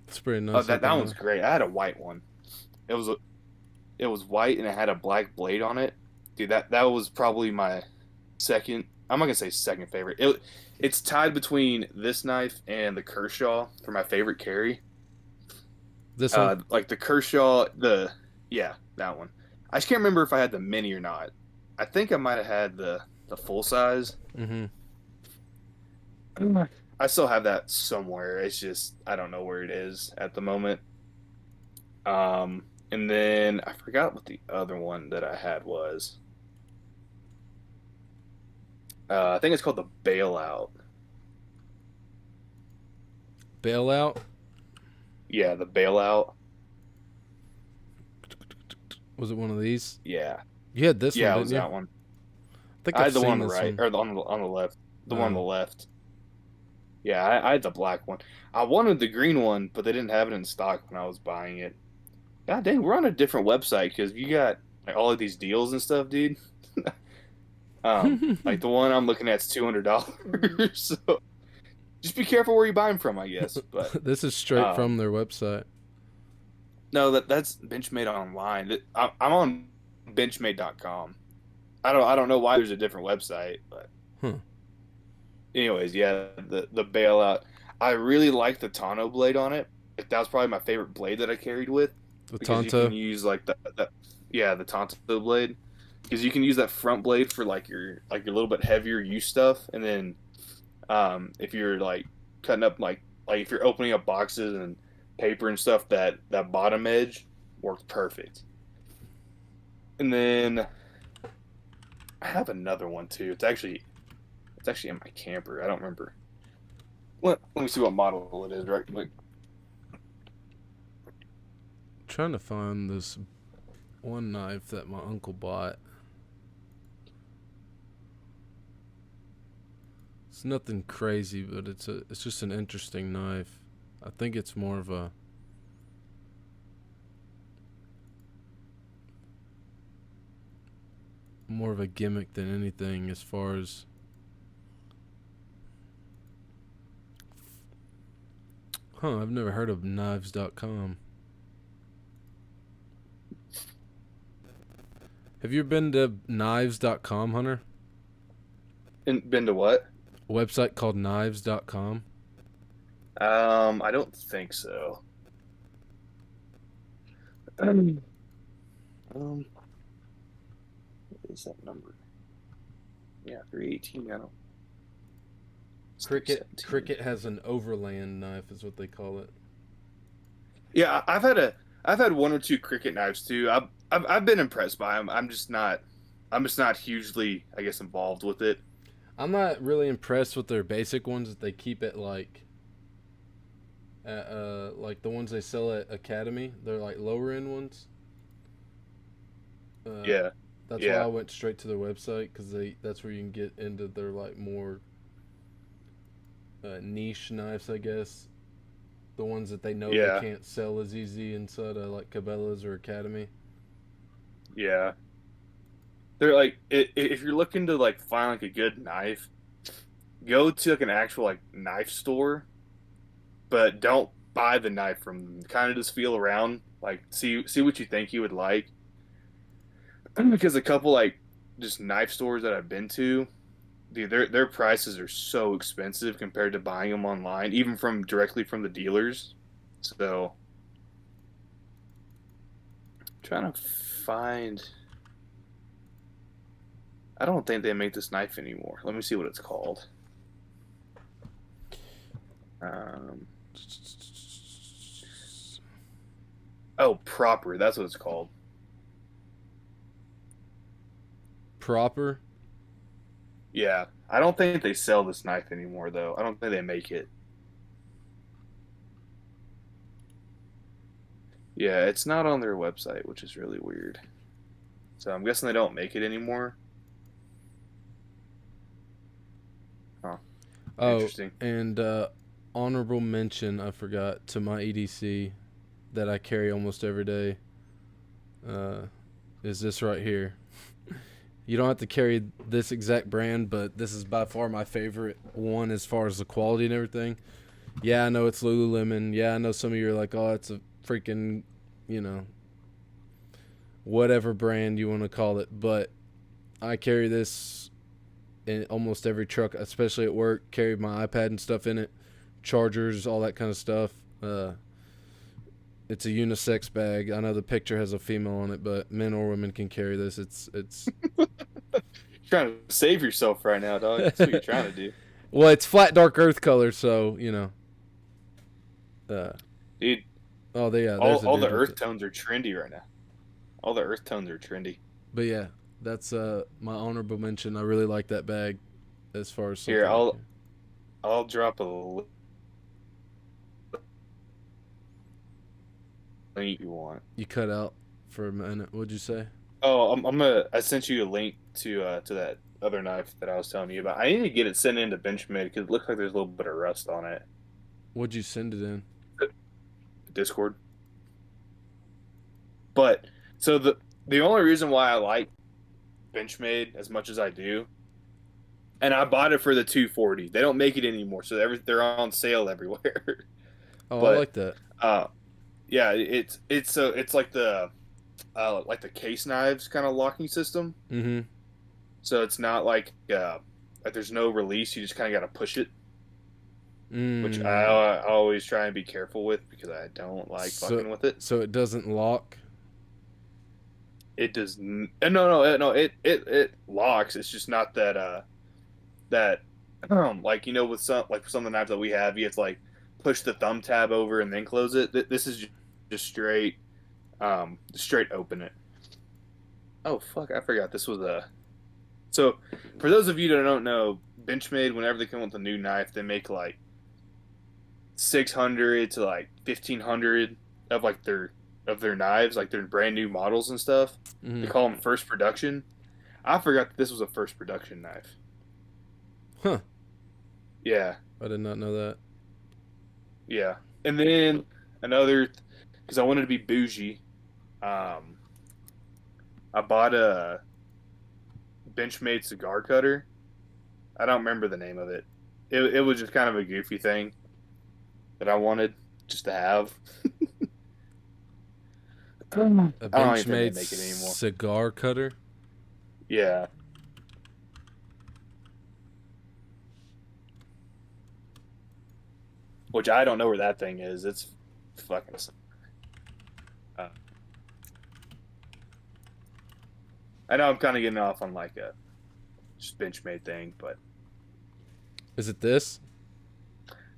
S2: It's pretty
S3: Oh,
S2: nice
S3: that
S2: looking
S3: one's
S2: knife.
S3: great. I had a white one. It was it was white and it had a black blade on it. Dude, that was probably my second. I'm not gonna say second favorite. It's tied between this knife and the Kershaw for my favorite carry.
S2: This one?
S3: Like the Kershaw, yeah, that one. I just can't remember if I had the mini or not. I think I might have had the full size.
S2: Mm-hmm.
S3: I still have that somewhere. It's just I don't know where it is at the moment. And then I forgot what the other one that I had was. I think it's called the Bailout.
S2: Bailout?
S3: Yeah, the Bailout.
S2: Was it one of these?
S3: Yeah,
S2: You had this
S3: yeah,
S2: one,
S3: it
S2: didn't
S3: was
S2: you?
S3: that one.
S2: I think
S3: I
S2: I've
S3: had the one
S2: seen
S3: on the
S2: this
S3: right
S2: one.
S3: or on the left. The one on the
S2: Oh.
S3: left. Yeah, I had the black one. I wanted the green one, but they didn't have it in stock when I was buying it. God dang, we're on a different website because you got like all of these deals and stuff, dude. Like the one I'm looking at is $200. So just be careful where you buy them from, I guess. But
S2: This is straight from
S3: um,
S2: their website.
S3: no, that's Benchmade online. I'm on Benchmade.com. I don't know why there's a different website, but
S2: Huh.
S3: anyways, yeah, the Bailout. I really like the Tano blade on it. Like, that was probably my favorite blade that I carried with
S2: The
S3: because you can
S2: Tonto.
S3: use like the Tonto blade because you can use that front blade for like your little bit heavier use stuff, and then if you're like cutting up like if you're opening up boxes and paper and stuff, that bottom edge works perfect. And then I have another one too. It's actually in my camper. I don't remember. Let me see what model it is right quick.
S2: Trying to find this one knife that my uncle bought. It's nothing crazy, but it's just an interesting knife. I think it's more of a gimmick than anything as far as I've never heard of knives.com. Have you been to knives.com, Hunter?
S3: And been to what?
S2: A website called knives.com?
S3: I don't think so. What is that number? Yeah, 318. I don't.
S2: Cricket has an overland knife is what they call it.
S3: Yeah, I've had one or two cricket knives too. I've been impressed by them. I'm just not hugely, I guess, involved with it.
S2: I'm not really impressed with their basic ones that they keep at like the ones they sell at Academy. They're like lower end ones. Uh,
S3: Yeah,
S2: that's why I
S3: yeah,
S2: went straight to their website because that's where you can get into their like more niche knives, I guess. The ones that they know they
S3: yeah,
S2: can't sell as easy inside like Cabela's or Academy.
S3: yeah. They're like if you're looking to like find like a good knife, go to like an actual like knife store, but don't buy the knife from them. Kind of just feel around, like see what you think you would like. Because a couple like just knife stores that I've been to, dude, their prices are so expensive compared to buying them online, even from directly from the dealers. So trying to find. I don't think they make this knife anymore. Let me see what it's called. Um, oh, Proper. That's what it's called.
S2: Proper.
S3: Yeah, I don't think they sell this knife anymore, though. I don't think they make it. Yeah, it's not on their website, which is really weird. So I'm guessing they don't make it anymore.
S2: Oh,
S3: Interesting.
S2: and honorable mention, I forgot, to my EDC that I carry almost every day uh, is this right here. You don't have to carry this exact brand, but this is by far my favorite one as far as the quality and everything. Yeah, I know it's Lululemon. Yeah, I know some of you are like, oh, it's a freaking, you know, whatever brand you want to call it. But I carry this in almost every truck, especially at work. Carry my iPad and stuff in it, chargers, all that kind of stuff. It's a unisex bag. I know the picture has a female on it, but men or women can carry this. It's
S3: You're trying to save yourself right now, dog. That's what you're trying to do.
S2: well, it's flat dark earth color, so you know. Uh,
S3: Dude,
S2: oh, yeah, there's a
S3: all the
S2: dude with
S3: earth
S2: it.
S3: tones are trendy right now. All the earth tones are trendy.
S2: But yeah, that's my honorable mention. I really like that bag, as far as
S3: Here,
S2: something I can.
S3: I'll drop a link you want.
S2: You cut out for a minute. What'd you say?
S3: Oh, I sent you a link to that other knife that I was telling you about. I need to get it sent into Benchmade because it looks like there's a little bit of rust on it.
S2: What'd you send it in?
S3: Discord. But so the only reason why I like Benchmade as much as I do, and I bought it for the 240. They don't make it anymore, so they're on sale everywhere.
S2: Oh, I
S3: But
S2: like that.
S3: uh, yeah, it's like the case knives kind of locking system.
S2: Mm-hmm.
S3: So it's not like there's no release. You just kind of got to push it, which
S2: Mm.
S3: I always try and be careful with because I don't like
S2: So,
S3: fucking with it.
S2: so it doesn't lock.
S3: It does. No. It locks. It's just not that like with some of the knives that we have, you have to like push the thumb tab over and then close it. This is just straight open it. Oh fuck! I forgot this was a. So for those of you that don't know, Benchmade, whenever they come with a new knife, they make like 600 to like 1,500 of like their knives, like their brand new models and stuff. They
S2: Mm-hmm.
S3: call them first production. I forgot that this was a first production knife.
S2: Huh.
S3: Yeah,
S2: I did not know that.
S3: yeah. And then another, because I wanted to be bougie, um, I bought a Benchmade cigar cutter. I don't remember the name of it. It was just kind of a goofy thing that I wanted just to have. I don't
S2: A
S3: even think they
S2: Benchmade
S3: make it anymore.
S2: cigar cutter.
S3: Yeah. Which I don't know where that thing is. It's fucking. Uh, I know I'm kind of getting off on like a just Benchmade thing, but
S2: Is it this?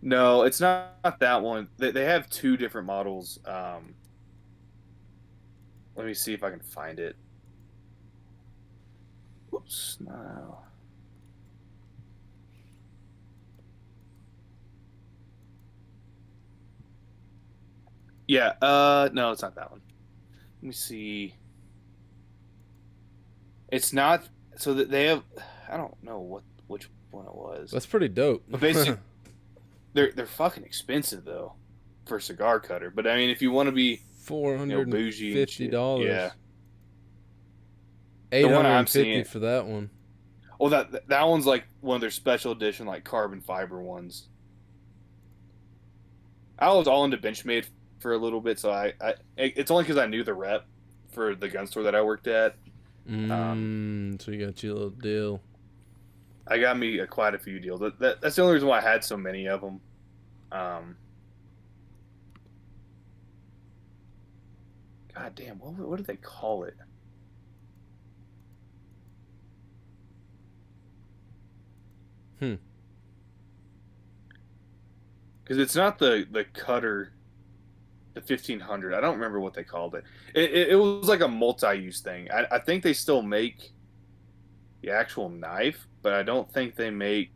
S3: no, it's not that one. They have two different models. Let me see if I can find it. Whoops, no. Yeah, no, it's not that one. Let me see. It's not. So that they have. I don't know which one it was,
S2: That's pretty dope.
S3: but basically they're fucking expensive though for a cigar cutter. But I mean, if you want to be
S2: four hundred and
S3: bougie and
S2: fifty
S3: shit, yeah.
S2: dollars.
S3: The
S2: Eight
S3: one
S2: hundred
S3: I'm
S2: and fifty
S3: seeing,
S2: for that one.
S3: well, that one's like one of their special edition like carbon fiber ones. I was all into Benchmade for a little bit, so it's only because I knew the rep for the gun store that I worked at. Um,
S2: So you got your little deal.
S3: I got me quite a few deals. That's the only reason why I had so many of them. Um, God damn, what do they call it?
S2: Hmm.
S3: Because it's not the cutter, the 1500. I don't remember what they called it. It was like a multi-use thing. I think they still make the actual knife, but I don't think they make.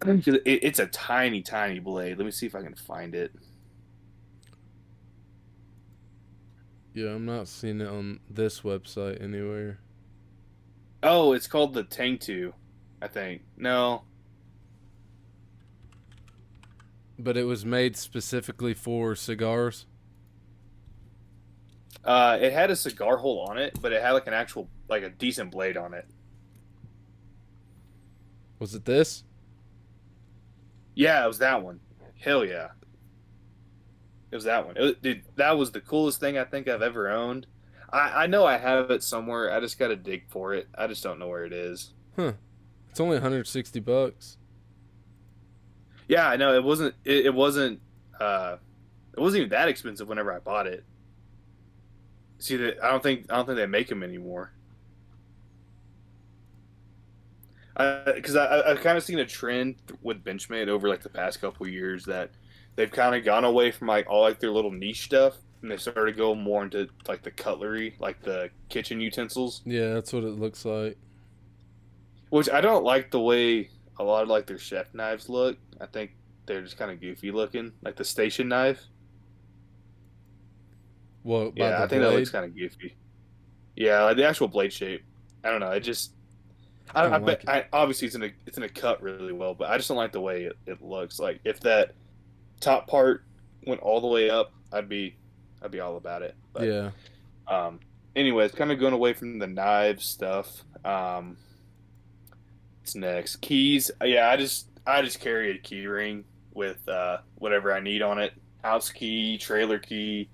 S3: It's a tiny, tiny blade. Let me see if I can find it.
S2: Yeah, I'm not seeing it on this website anywhere.
S3: Oh, it's called the Tang 2. I think. No.
S2: But it was made specifically for cigars.
S3: It had a cigar hole on it, but it had like an actual, like a decent blade on it.
S2: Was it this?
S3: Yeah, it was that one. Hell yeah. It was that one. Dude, that was the coolest thing I think I've ever owned. I know I have it somewhere. I just got to dig for it. I just don't know where it is.
S2: Huh. It's only $160.
S3: Yeah, I know it wasn't. It wasn't. It wasn't even that expensive whenever I bought it. See that? I don't think they make them anymore. Because I've kind of seen a trend with Benchmade over like the past couple of years that they've kind of gone away from like all like their little niche stuff and they started to go more into like the cutlery, like the kitchen utensils,
S2: Yeah, that's what it looks like.
S3: which I don't like the way a lot of like their chef knives look. I think they're just kind of goofy looking, like the station knife.
S2: Well, by
S3: Yeah,
S2: the
S3: I think that looks
S2: blade,
S3: kind of goofy. Yeah, like the actual blade shape. I don't know. It just
S2: I
S3: I
S2: don't
S3: bet
S2: like it.
S3: obviously it's in a cut really well, but I just don't like the way it looks. Like if that top part went all the way up, I'd be all about it. But
S2: Yeah.
S3: um, anyways, kind of going away from the knives stuff. What's next? Keys. Yeah, I just carry a key ring with whatever I need on it. House key, trailer key,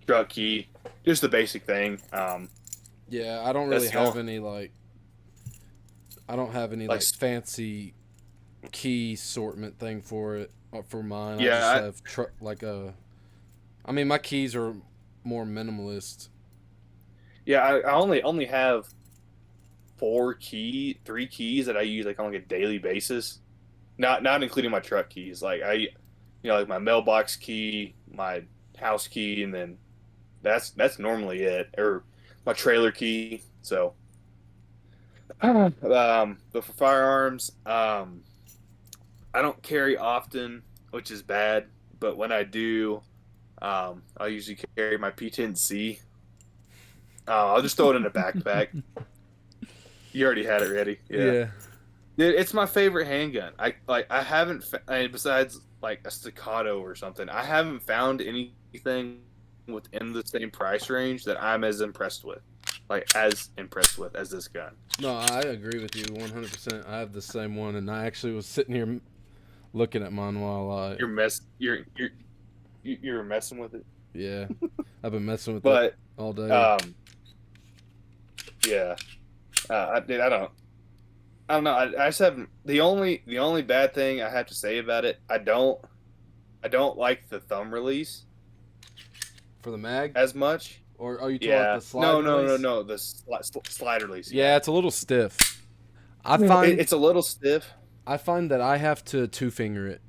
S3: truck key, just the basic thing.
S2: Yeah, I don't really
S3: That's the
S2: have
S3: only,
S2: any like I don't have any
S3: like
S2: like fancy key assortment thing for it for mine. I just
S3: yeah,
S2: have like a I mean my keys are more minimalist.
S3: I only have three keys that I use like on like a daily basis. Not including my truck keys. Like like my mailbox key, my house key, and then that's normally it. Or my trailer key. So, but for firearms, I don't carry often, which is bad. But when I do, I'll usually carry my P10C. I'll just throw it in a backpack. You already had it ready. Yeah.
S2: Yeah.
S3: Dude, it's my favorite handgun. I haven't besides like a staccato or something. I haven't found anything within the same price range that I'm as impressed with, like as impressed with as this gun.
S2: No, I agree with you 100%. I have the same one and I actually was sitting here looking at mine while I
S3: You're mess you're messing with it,
S2: yeah, I've been messing with it
S3: but
S2: all day.
S3: um yeah, dude, I don't know. I just have the only bad thing I have to say about it. I don't like the thumb release
S2: For the mag?
S3: as much.
S2: Or are you talking about
S3: Yeah.
S2: the slide release?
S3: No. The slide release.
S2: Yeah,
S3: Yeah.
S2: it's a little stiff. I find
S3: It's a little stiff.
S2: I find that I have to two finger it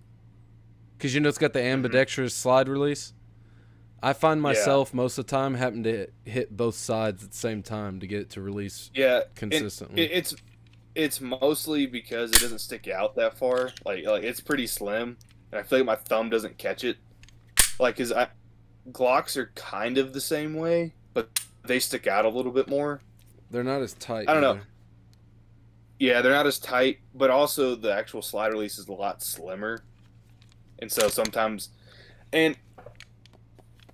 S2: because it's got the
S3: Hmm.
S2: ambidextrous slide release. I find
S3: Yeah.
S2: myself most of the time having to hit both sides at the same time to get it to release
S3: Yeah. And
S2: consistently.
S3: it's mostly because it doesn't stick out that far. Like it's pretty slim, and I feel like my thumb doesn't catch it. Like, Glocks are kind of the same way, but they stick out a little bit more.
S2: They're not as tight
S3: I don't know.
S2: either.
S3: Yeah, they're not as tight, but also the actual slide release is a lot slimmer, and so sometimes, and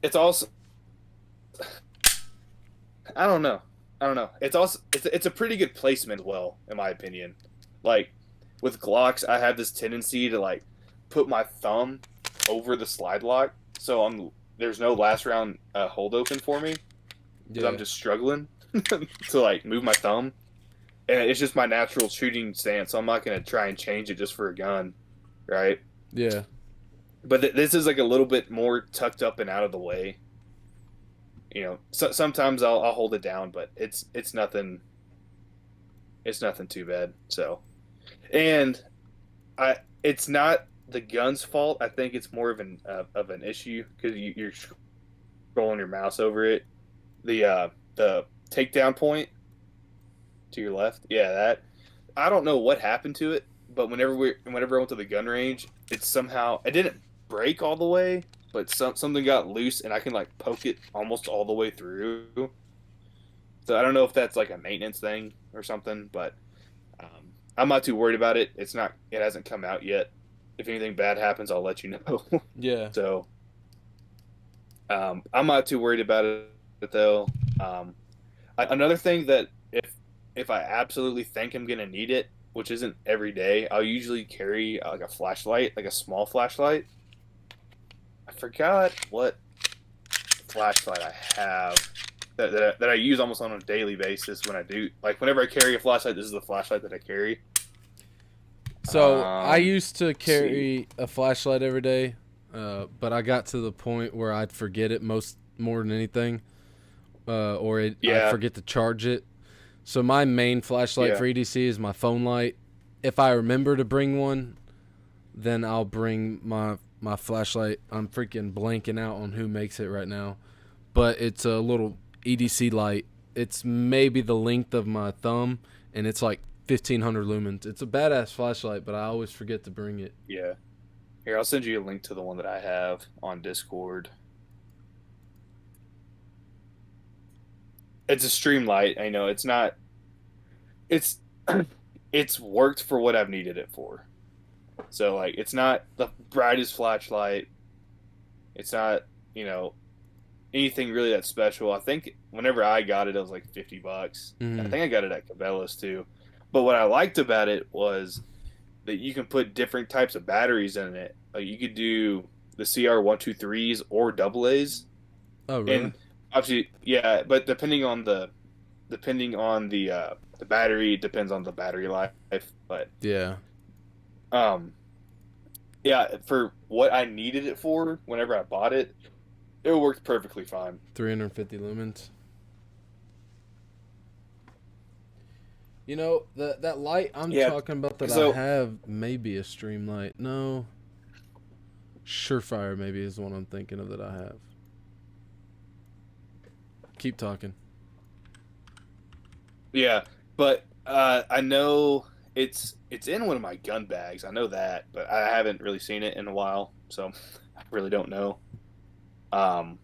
S3: it's also I don't know. I don't know. It's also it's a pretty good placement as well, in my opinion. Like with Glocks, I have this tendency to like put my thumb over the slide lock, so there's no last round hold open for me because I'm
S2: Yeah,
S3: just struggling to like move my thumb, and it's just my natural shooting stance. So I'm not gonna try and change it just for a gun, right?
S2: yeah,
S3: But this is like a little bit more tucked up and out of the way. Sometimes I'll hold it down, but it's nothing too bad. So, and it's not the gun's fault. I think it's more of an issue because you're scrolling your mouse over it. The takedown point to your left, yeah, that I don't know what happened to it, but whenever I went to the gun range, it didn't break all the way, but something got loose, and I can like poke it almost all the way through. So I don't know if that's like a maintenance thing or something, but I'm not too worried about it. It hasn't come out yet. If anything bad happens, I'll let you know.
S2: Yeah.
S3: So I'm not too worried about it though. Another thing that if I absolutely think I'm gonna need it, which isn't every day, I'll usually carry like a flashlight, like a small flashlight. I forgot what flashlight I have that I use almost on a daily basis when I do like whenever I carry a flashlight. This is the flashlight that I carry.
S2: So I used to
S3: Let's see.
S2: carry a flashlight every day, but I got to the point where I'd forget it more than anything, I'd
S3: Yeah,
S2: forget to charge it. So my main flashlight
S3: yeah,
S2: for EDC is my phone light. If I remember to bring one, then I'll bring my flashlight. I'm freaking blanking out on who makes it right now, but it's a little EDC light. It's maybe the length of my thumb, and it's like 1,500 lumens. It's a badass flashlight, but I always forget to bring it.
S3: yeah. Here, I'll send you a link to the one that I have on Discord. It's a stream light. I know it's not. It's it's worked for what I've needed it for. So like, it's not the brightest flashlight. It's not anything really that special. I think whenever I got it was like $50. I
S2: Mm-hmm.
S3: think I got it at Cabela's too. But what I liked about it was that you can put different types of batteries in it. Like you could do the CR123s or double A's,
S2: Oh, really?
S3: and obviously, yeah. But depending on the battery, it depends on the battery life. But
S2: Yeah.
S3: um, yeah, for what I needed it for, whenever I bought it, it worked perfectly fine.
S2: 350 lumens. You know, that light I'm
S3: Yeah.
S2: talking about that I
S3: So
S2: have may be a stream light. No. Surefire maybe is the one I'm thinking of that I have. Keep talking.
S3: yeah, but I know it's in one of my gun bags. I know that, but I haven't really seen it in a while, so I really don't know. Um,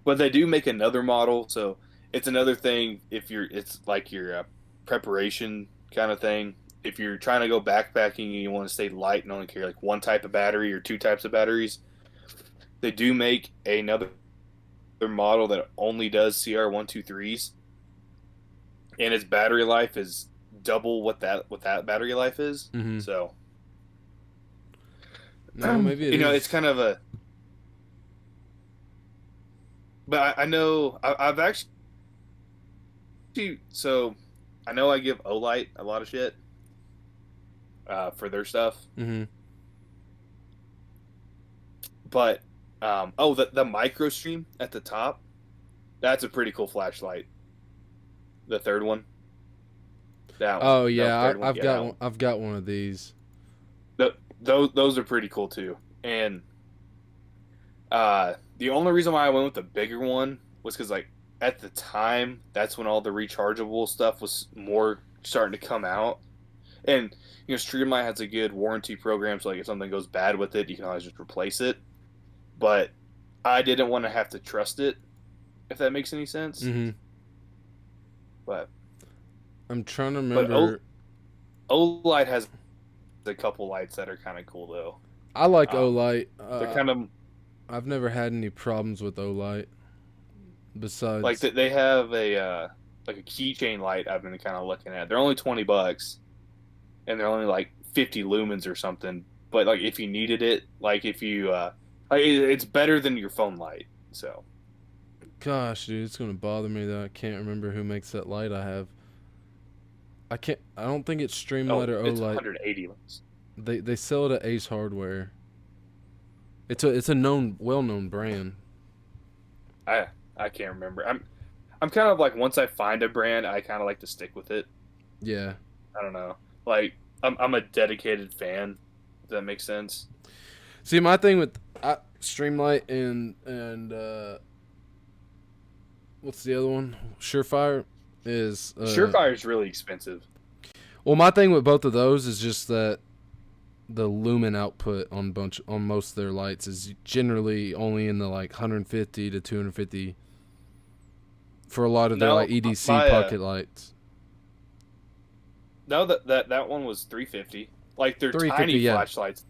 S3: but they do make another model, so it's another thing. It's like your preparation kind of thing. If you're trying to go backpacking and you want to stay light and only carry like one type of battery or two types of batteries, they do make another model that only does CR123s, and its battery life is double what that battery life is.
S2: Mm-hmm.
S3: So
S2: No, maybe it
S3: it's
S2: is.
S3: kind of a. But I know I've actually so I know I give Olight a lot of shit for their stuff,
S2: Mm-hmm.
S3: but the micro stream at the top, that's a pretty cool flashlight. The third one, that one,
S2: Oh
S3: no
S2: yeah,
S3: third one,
S2: I've
S3: yeah,
S2: got
S3: that
S2: one.
S3: one.
S2: I've got one of these.
S3: Those are pretty cool too. And the only reason why I went with the bigger one was because like at the time that's when all the rechargeable stuff was more starting to come out. And Streamlight has a good warranty program, so like if something goes bad with it, you can always just replace it. But I didn't want to have to trust it, if that makes any sense.
S2: Mm-hmm.
S3: But
S2: I'm trying to
S3: but
S2: remember.
S3: Olight has a couple lights that are kind of cool though.
S2: I like
S3: Um,
S2: Olight.
S3: they're kind of
S2: I've never had any problems with Olight.
S3: like
S2: Besides,
S3: they have like a keychain light I've been kind of looking at. They're only $20, and they're only like 50 lumens or something. But like if you needed it, like if you it's better than your phone light. So
S2: gosh, dude, it's gonna bother me that I can't remember who makes that light I have. I can't. I don't think it's Streamlight or
S3: it's
S2: Olight.
S3: 180 lumens.
S2: They sell it at Ace Hardware. It's a known, well known brand.
S3: I can't remember. I'm kind of like once I find a brand, I kind of like to stick with it.
S2: Yeah.
S3: I don't know. Like I'm a dedicated fan. If that makes sense.
S2: See, my thing with Streamlight and what's the other one? Surefire is
S3: Surefire is really expensive.
S2: well, my thing with both of those is just that the lumen output on most of their lights is generally only in the like 150 to 250 for a lot of their
S3: No,
S2: like EDC
S3: my
S2: pocket lights.
S3: No, that one was 350. Like they're
S2: 350,
S3: tiny
S2: yeah.
S3: flashlights.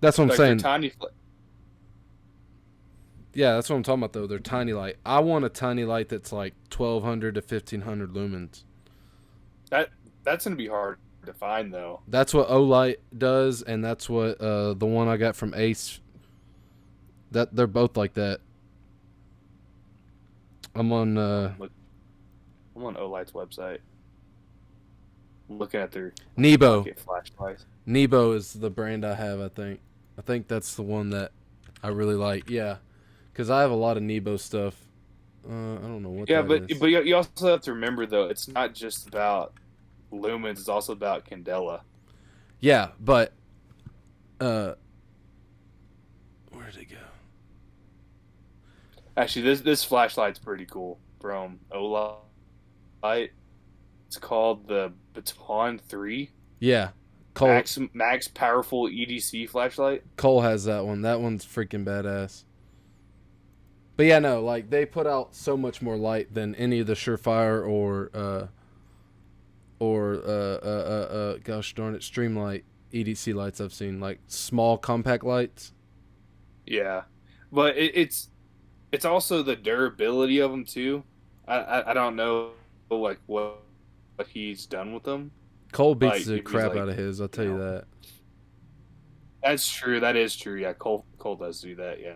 S2: That's what I'm
S3: Like they're
S2: saying.
S3: tiny.
S2: Yeah, that's what I'm talking about though. They're tiny light. I want a tiny light that's like 1200 to 1500 lumens.
S3: That that's gonna be hard to find though.
S2: That's what Olight does, and that's what the one I got from Ace. That they're both like that. I'm on
S3: I'm on Olight's website. I'm looking at their
S2: Nebo.
S3: pocket flashlights.
S2: Nebo is the brand I have. I think that's the one that I really like. Yeah, because I have a lot of Nebo stuff. I don't know what
S3: Yeah,
S2: that is.
S3: but you also have to remember though, it's not just about lumens; it's also about candela.
S2: Yeah, but where did it go?
S3: Actually, this flashlight's pretty cool from Olight. It's called the Baton 3
S2: Yeah, Cole
S3: Max Powerful EDC flashlight.
S2: Cole has that one. That one's freaking badass. But yeah, no, like they put out so much more light than any of the Surefire or gosh darn it, Streamlight EDC lights I've seen. Like small compact lights.
S3: Yeah, but it's also the durability of them too. I don't know like what he's done with them.
S2: Cole beats
S3: Like
S2: the
S3: if he's
S2: crap
S3: like,
S2: out of his. I'll tell you that.
S3: that's true. That is true. Yeah, Cole does do that. Yeah,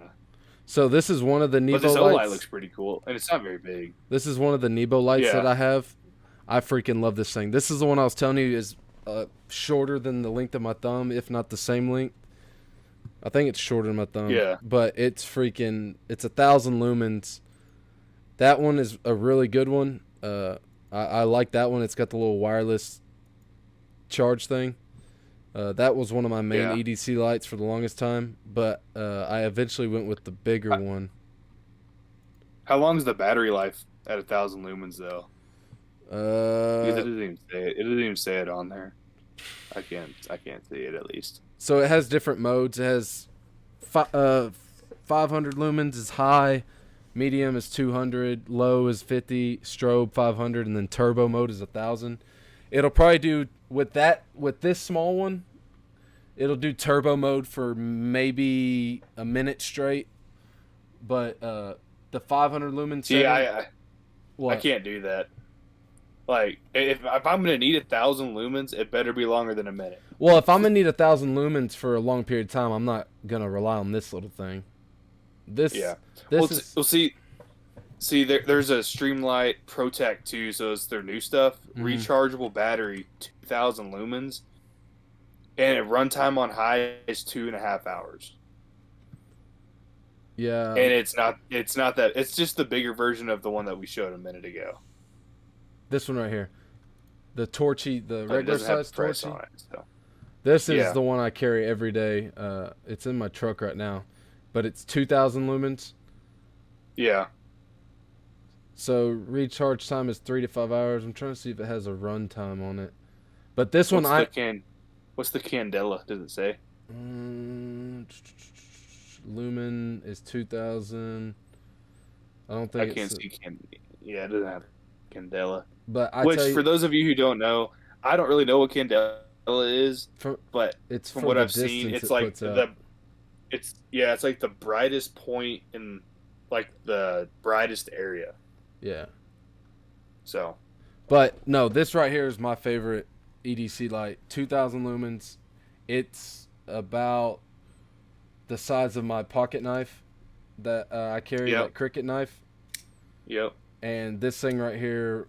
S2: So this is one of the
S3: but
S2: Nebo
S3: this Olight
S2: lights.
S3: looks pretty cool, and it's not very big.
S2: This is one of the Nebo lights that
S3: Yeah,
S2: I have. I freaking love this thing. This is the one I was telling you is shorter than the length of my thumb, if not the same length. I think it's shorter than my thumb.
S3: yeah,
S2: But it's 1,000 lumens. That one is a really good one. I like that one. It's got the little wireless charge thing. That was one of my main
S3: yeah.
S2: EDC lights for the longest time. But I eventually went with the bigger one.
S3: How long is the battery life at 1,000 lumens though? Because it doesn't even say it. It doesn't even say it on there. I can't see it at least.
S2: So it has different modes. It has 500 lumens is high, medium is 200, low is 50, strobe 500, and then turbo mode is 1,000. It'll probably do with this small one. It'll do turbo mode for maybe a minute straight, but the 500 lumen setting.
S3: Yeah, I
S2: What?
S3: can't do that. Like if I'm gonna need 1,000 lumens, it better be longer than a minute.
S2: Well, if I'm gonna need 1,000 lumens for a long period of time, I'm not gonna rely on this little thing. This
S3: Yeah.
S2: this
S3: Well,
S2: is
S3: well, see, there's a Streamlight Protect 2, so it's their new stuff.
S2: Mhm.
S3: Rechargeable battery, 2,000 lumens, and runtime on high is 2.5 hours.
S2: yeah.
S3: And it's not that. It's just the bigger version of the one that we showed a minute ago.
S2: This one right here, the Torchy, the
S3: But it
S2: regular
S3: doesn't have
S2: size
S3: the price
S2: Torchy.
S3: on it. So.
S2: This is
S3: Yeah.
S2: the one I carry every day. It's in my truck right now, but it's 2,000 lumens.
S3: Yeah.
S2: So recharge time is 3 to 5 hours. I'm trying to see if it has a run time on it. But this one,
S3: What's the candela? Does it say?
S2: lumen is 2,000. I don't
S3: I
S2: think
S3: can't see Yeah, it doesn't have candela.
S2: But I
S3: Which,
S2: tell you,
S3: for those of you who don't know, I don't really know what candela is, but
S2: it's
S3: from
S2: from
S3: what
S2: the
S3: I've seen,
S2: distance
S3: it's
S2: it
S3: like
S2: puts out.
S3: it's like the brightest point in like the brightest area.
S2: Yeah.
S3: So,
S2: But no, this right here is my favorite EDC light. 2,000 lumens. It's about the size of my pocket knife that I carry,
S3: Yep.
S2: that cricket knife.
S3: yep.
S2: And this thing right here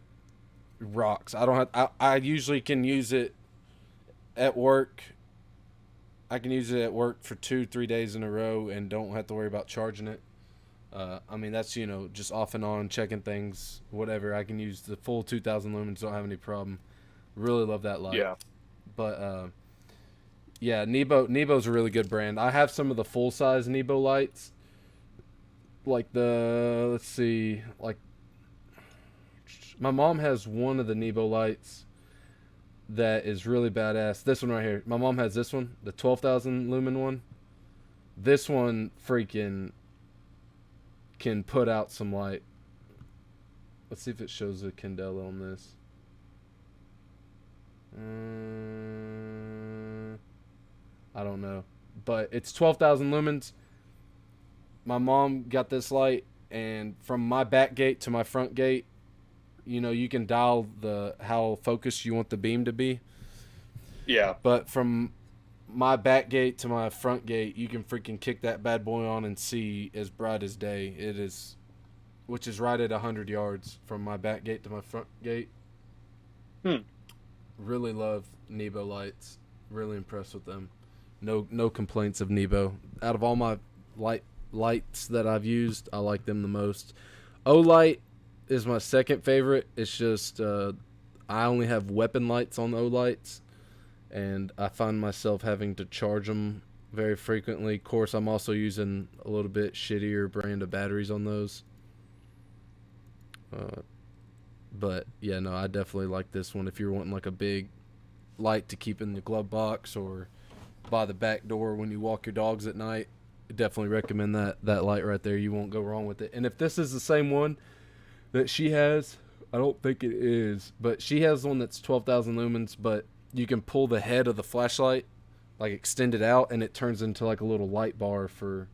S2: rocks. I don't have. I usually can use it at work. I can use it at work for 2-3 days in a row and don't have to worry about charging it. I mean, that's, just off and on, checking things, whatever. I can use the full 2,000 lumens, don't have any problem. Really love that light.
S3: Yeah.
S2: But, yeah, Nebo's a really good brand. I have some of the full-size Nebo lights. Like let's see, like, my mom has one of the Nebo lights that is really badass. This one right here. My mom has this one, the 12,000 lumen one. This one freaking can put out some light. Let's see if it shows a candela on this. I don't know, but it's 12,000 lumens. My mom got this light, and from my back gate to my front gate, you can dial the how focused you want the beam to be.
S3: Yeah.
S2: But from my back gate to my front gate, you can freaking kick that bad boy on and see as bright as day. It is, which is right at 100 yards from my back gate to my front gate. Really love Nebo lights. Really impressed with them. No complaints of Nebo. Out of all my lights that I've used, I like them the most. Olight is my second favorite. It's just I only have weapon lights on the Olights, and I find myself having to charge them very frequently. Of course, I'm also using a little bit shittier brand of batteries on those. But yeah, no, I definitely like this one. If you're wanting like a big light to keep in the glove box or by the back door when you walk your dogs at night, I definitely recommend that light right there. You won't go wrong with it. And if this is the same one that she has, I don't think it is, but she has one that's 12,000 lumens, but you can pull the head of the flashlight, like extend it out, and it turns into like a little light bar for.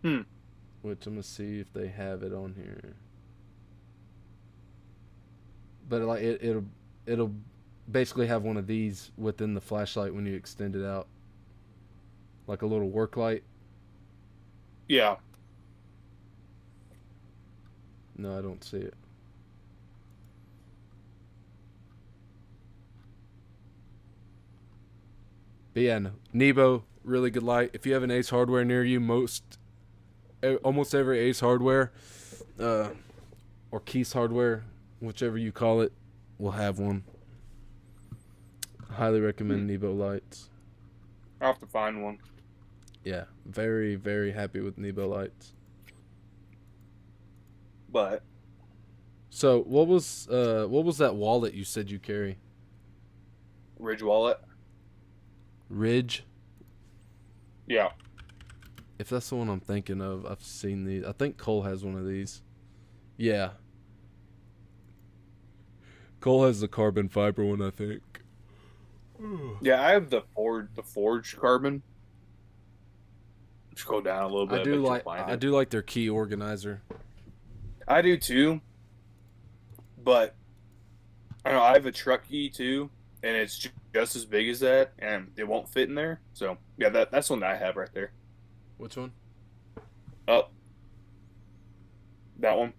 S2: Which I'm gonna see if they have it on here. But like it'll basically have one of these within the flashlight when you extend it out, like a little work light.
S3: Yeah.
S2: No, I don't see it. But yeah, no. Nebo, really good light. If you have an Ace Hardware near you, almost every Ace Hardware, or Keys Hardware, whichever you call it, will have one. Highly recommend Nebo lights.
S3: I'll have to find one.
S2: Yeah, very, very happy with Nebo lights.
S3: But
S2: so what was that wallet you said you carry?
S3: Ridge wallet.
S2: Ridge?
S3: Yeah.
S2: If that's the one I'm thinking of, I've seen these. I think Cole has one of these. Yeah. Cole has the carbon fiber one, I think.
S3: Yeah, I have the forged carbon. Scroll down a little bit.
S2: I do like their key organizer.
S3: I do too. But I don't know, I have a truck key too, and it's just as big as that, and it won't fit in there. So yeah, that's one that I have right there.
S2: Which one?
S3: Oh, that one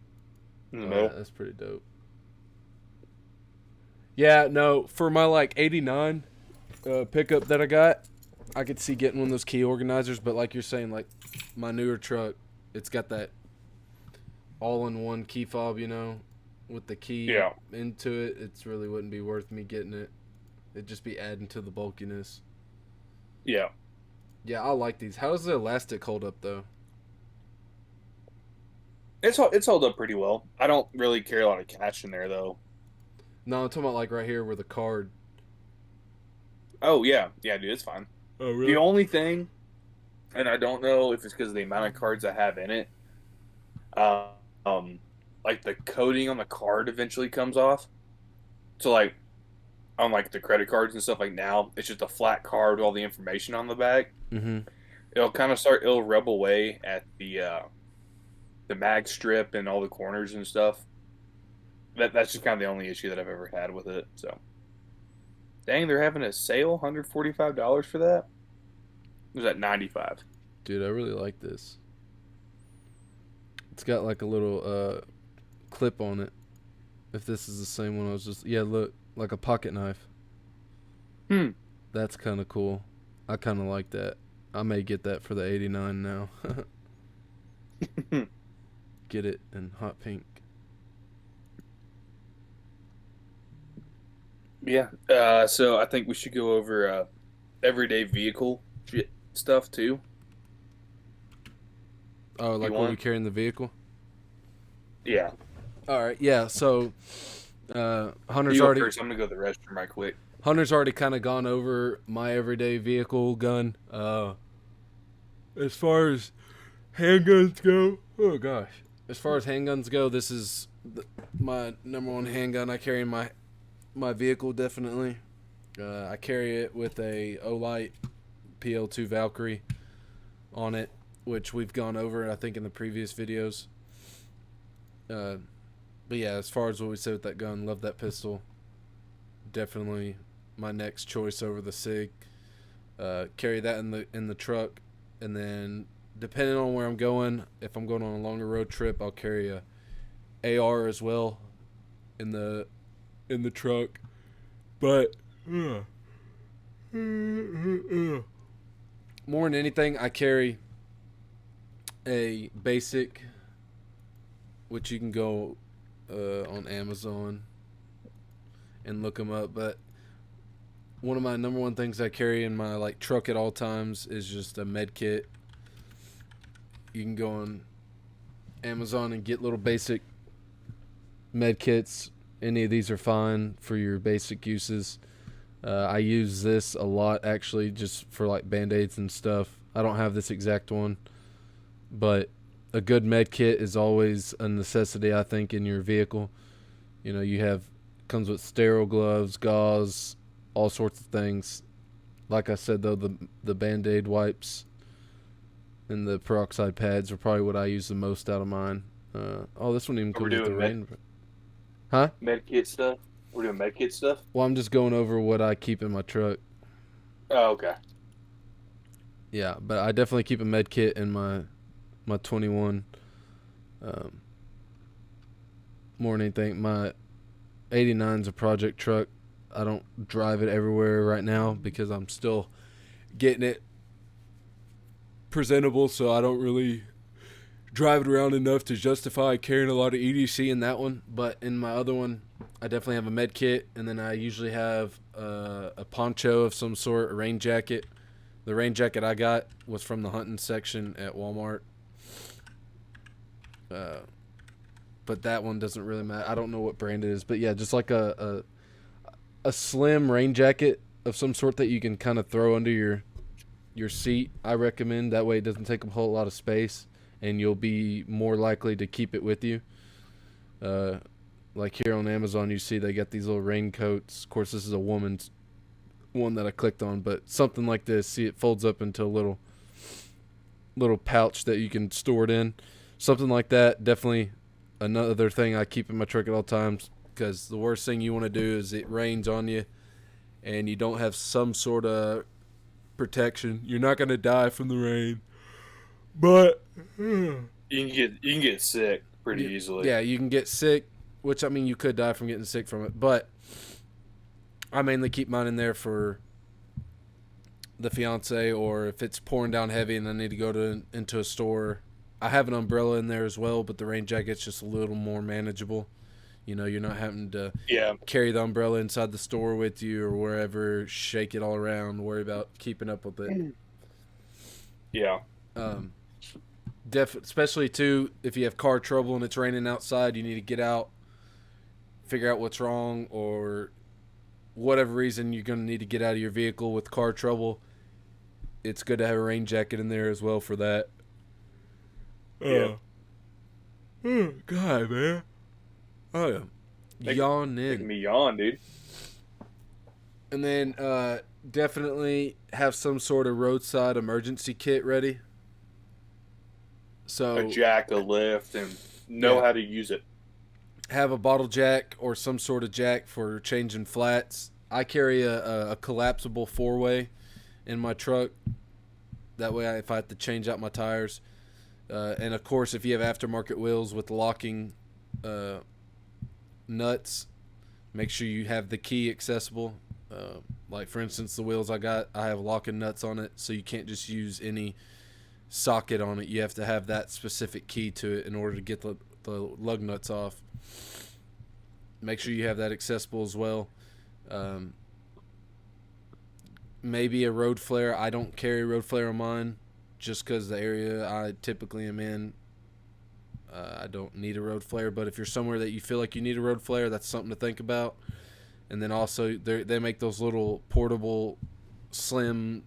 S3: in the middle.
S2: Yeah, that's pretty dope. Yeah, no, for my like 89 pickup that I got, I could see getting one of those key organizers, but like you're saying, like my newer truck, it's got that all-in-one key fob, with the key into it. It's really wouldn't be worth me getting it. It'd just be adding to the bulkiness.
S3: Yeah.
S2: Yeah, I like these. How does the elastic hold up, though?
S3: It's held up pretty well. I don't really carry a lot of cash in there, though.
S2: No, I'm talking about like right here where the card.
S3: Oh, yeah. Yeah, dude, it's fine.
S2: Oh, really?
S3: The only thing, and I don't know if it's because of the amount of cards I have in it, like the coating on the card eventually comes off. So, like, on like the credit cards and stuff, like now, it's just a flat card with all the information on the back.
S2: Mm-hmm.
S3: It'll rub away at the mag strip and all the corners and stuff. That's just kind of the only issue that I've ever had with it. So, dang, they're having a sale, $145 for that. It was at $95.
S2: Dude, I really like this. It's got like a little clip on it. If this is the same one, look, like a pocket knife. That's kind of cool. I kind of like that. I may get that for the 89 now. Get it in hot pink.
S3: Yeah. So I think we should go over everyday vehicle stuff too.
S2: Oh, like what we carry in the vehicle?
S3: Yeah.
S2: All right. Yeah. So, Hunter's
S3: you
S2: already.
S3: First, I'm gonna go to the restroom right quick.
S2: Hunter's already kind of gone over my everyday vehicle gun. As far as handguns go, as far as handguns go, this is my number one handgun I carry in my my vehicle, definitely. I carry it with a Olight PL2 Valkyrie on it, which we've gone over, I think, in the previous videos. But yeah, as far as what we said with that gun, love that pistol. Definitely my next choice over the SIG. Carry that in the truck, and then depending on where I'm going, if I'm going on a longer road trip, I'll carry a AR as well in the truck. But more than anything, I carry a basic, which you can go on Amazon and look them up. But one of my number one things I carry in my truck at all times is just a med kit. You can go on Amazon and get little basic med kits. Any of these are fine for your basic uses. I use this a lot, actually, just for Band-Aids and stuff. I don't have this exact one, but a good med kit is always a necessity, I think, in your vehicle. Comes with sterile gloves, gauze, all sorts of things. Like I said, though, the Band-Aid wipes and the peroxide pads are probably what I use the most out of mine. This one even comes with the rain. Huh?
S3: Med kit stuff? We're doing med kit stuff?
S2: Well, I'm just going over what I keep in my truck.
S3: Oh, okay.
S2: Yeah, but I definitely keep a med kit in my 21. More than anything, my 89 is a project truck. I don't drive it everywhere right now because I'm still getting it presentable, so I don't really drive it around enough to justify carrying a lot of EDC in that one. But in my other one, I definitely have a med kit, and then I usually have a poncho of some sort, a rain jacket. The rain jacket I got was from the hunting section at Walmart. But that one doesn't really matter. I don't know what brand it is, but yeah, just a slim rain jacket of some sort that you can kind of throw under your seat. I recommend that way it doesn't take up a whole lot of space, and you'll be more likely to keep it with you. Like here on Amazon, you see they got these little raincoats. Of course, this is a woman's one that I clicked on, but something like this. See, it folds up into a little pouch that you can store it in. Something like that. Definitely another thing I keep in my truck at all times, because the worst thing you want to do is it rains on you and you don't have some sort of protection. You're not going to die from the rain, but
S3: you can get sick pretty easily.
S2: Yeah, you can get sick, which, I mean, you could die from getting sick from it, but I mainly keep mine in there for the fiance, or if it's pouring down heavy and I need to go into a store. I have an umbrella in there as well, but the rain jacket's just a little more manageable. You're not having to carry the umbrella inside the store with you or wherever, shake it all around, worry about keeping up with it.
S3: Yeah.
S2: Especially, too, if you have car trouble and it's raining outside, you need to get out, figure out what's wrong, or whatever reason you're going to need to get out of your vehicle with car trouble. It's good to have a rain jacket in there as well for that.
S3: Yeah.
S2: Oh, God, man. Oh, yeah. Yawn in.
S3: Making me yawn, dude.
S2: And then definitely have some sort of roadside emergency kit ready. So
S3: a jack, a lift, and know how to use it.
S2: Have a bottle jack or some sort of jack for changing flats. I carry a collapsible 4-way in my truck. That way, if I have to change out my tires. And, of course, if you have aftermarket wheels with locking nuts, make sure you have the key accessible. Like, for instance, the wheels I have locking nuts on it, so you can't just use any socket on it. You have to have that specific key to it in order to get the lug nuts off. Make sure you have that accessible as well. Maybe a road flare. I don't carry a road flare on mine just because the area I typically am in, I don't need a road flare. But if you're somewhere that you feel like you need a road flare, that's something to think about. And then also they make those little portable, slim,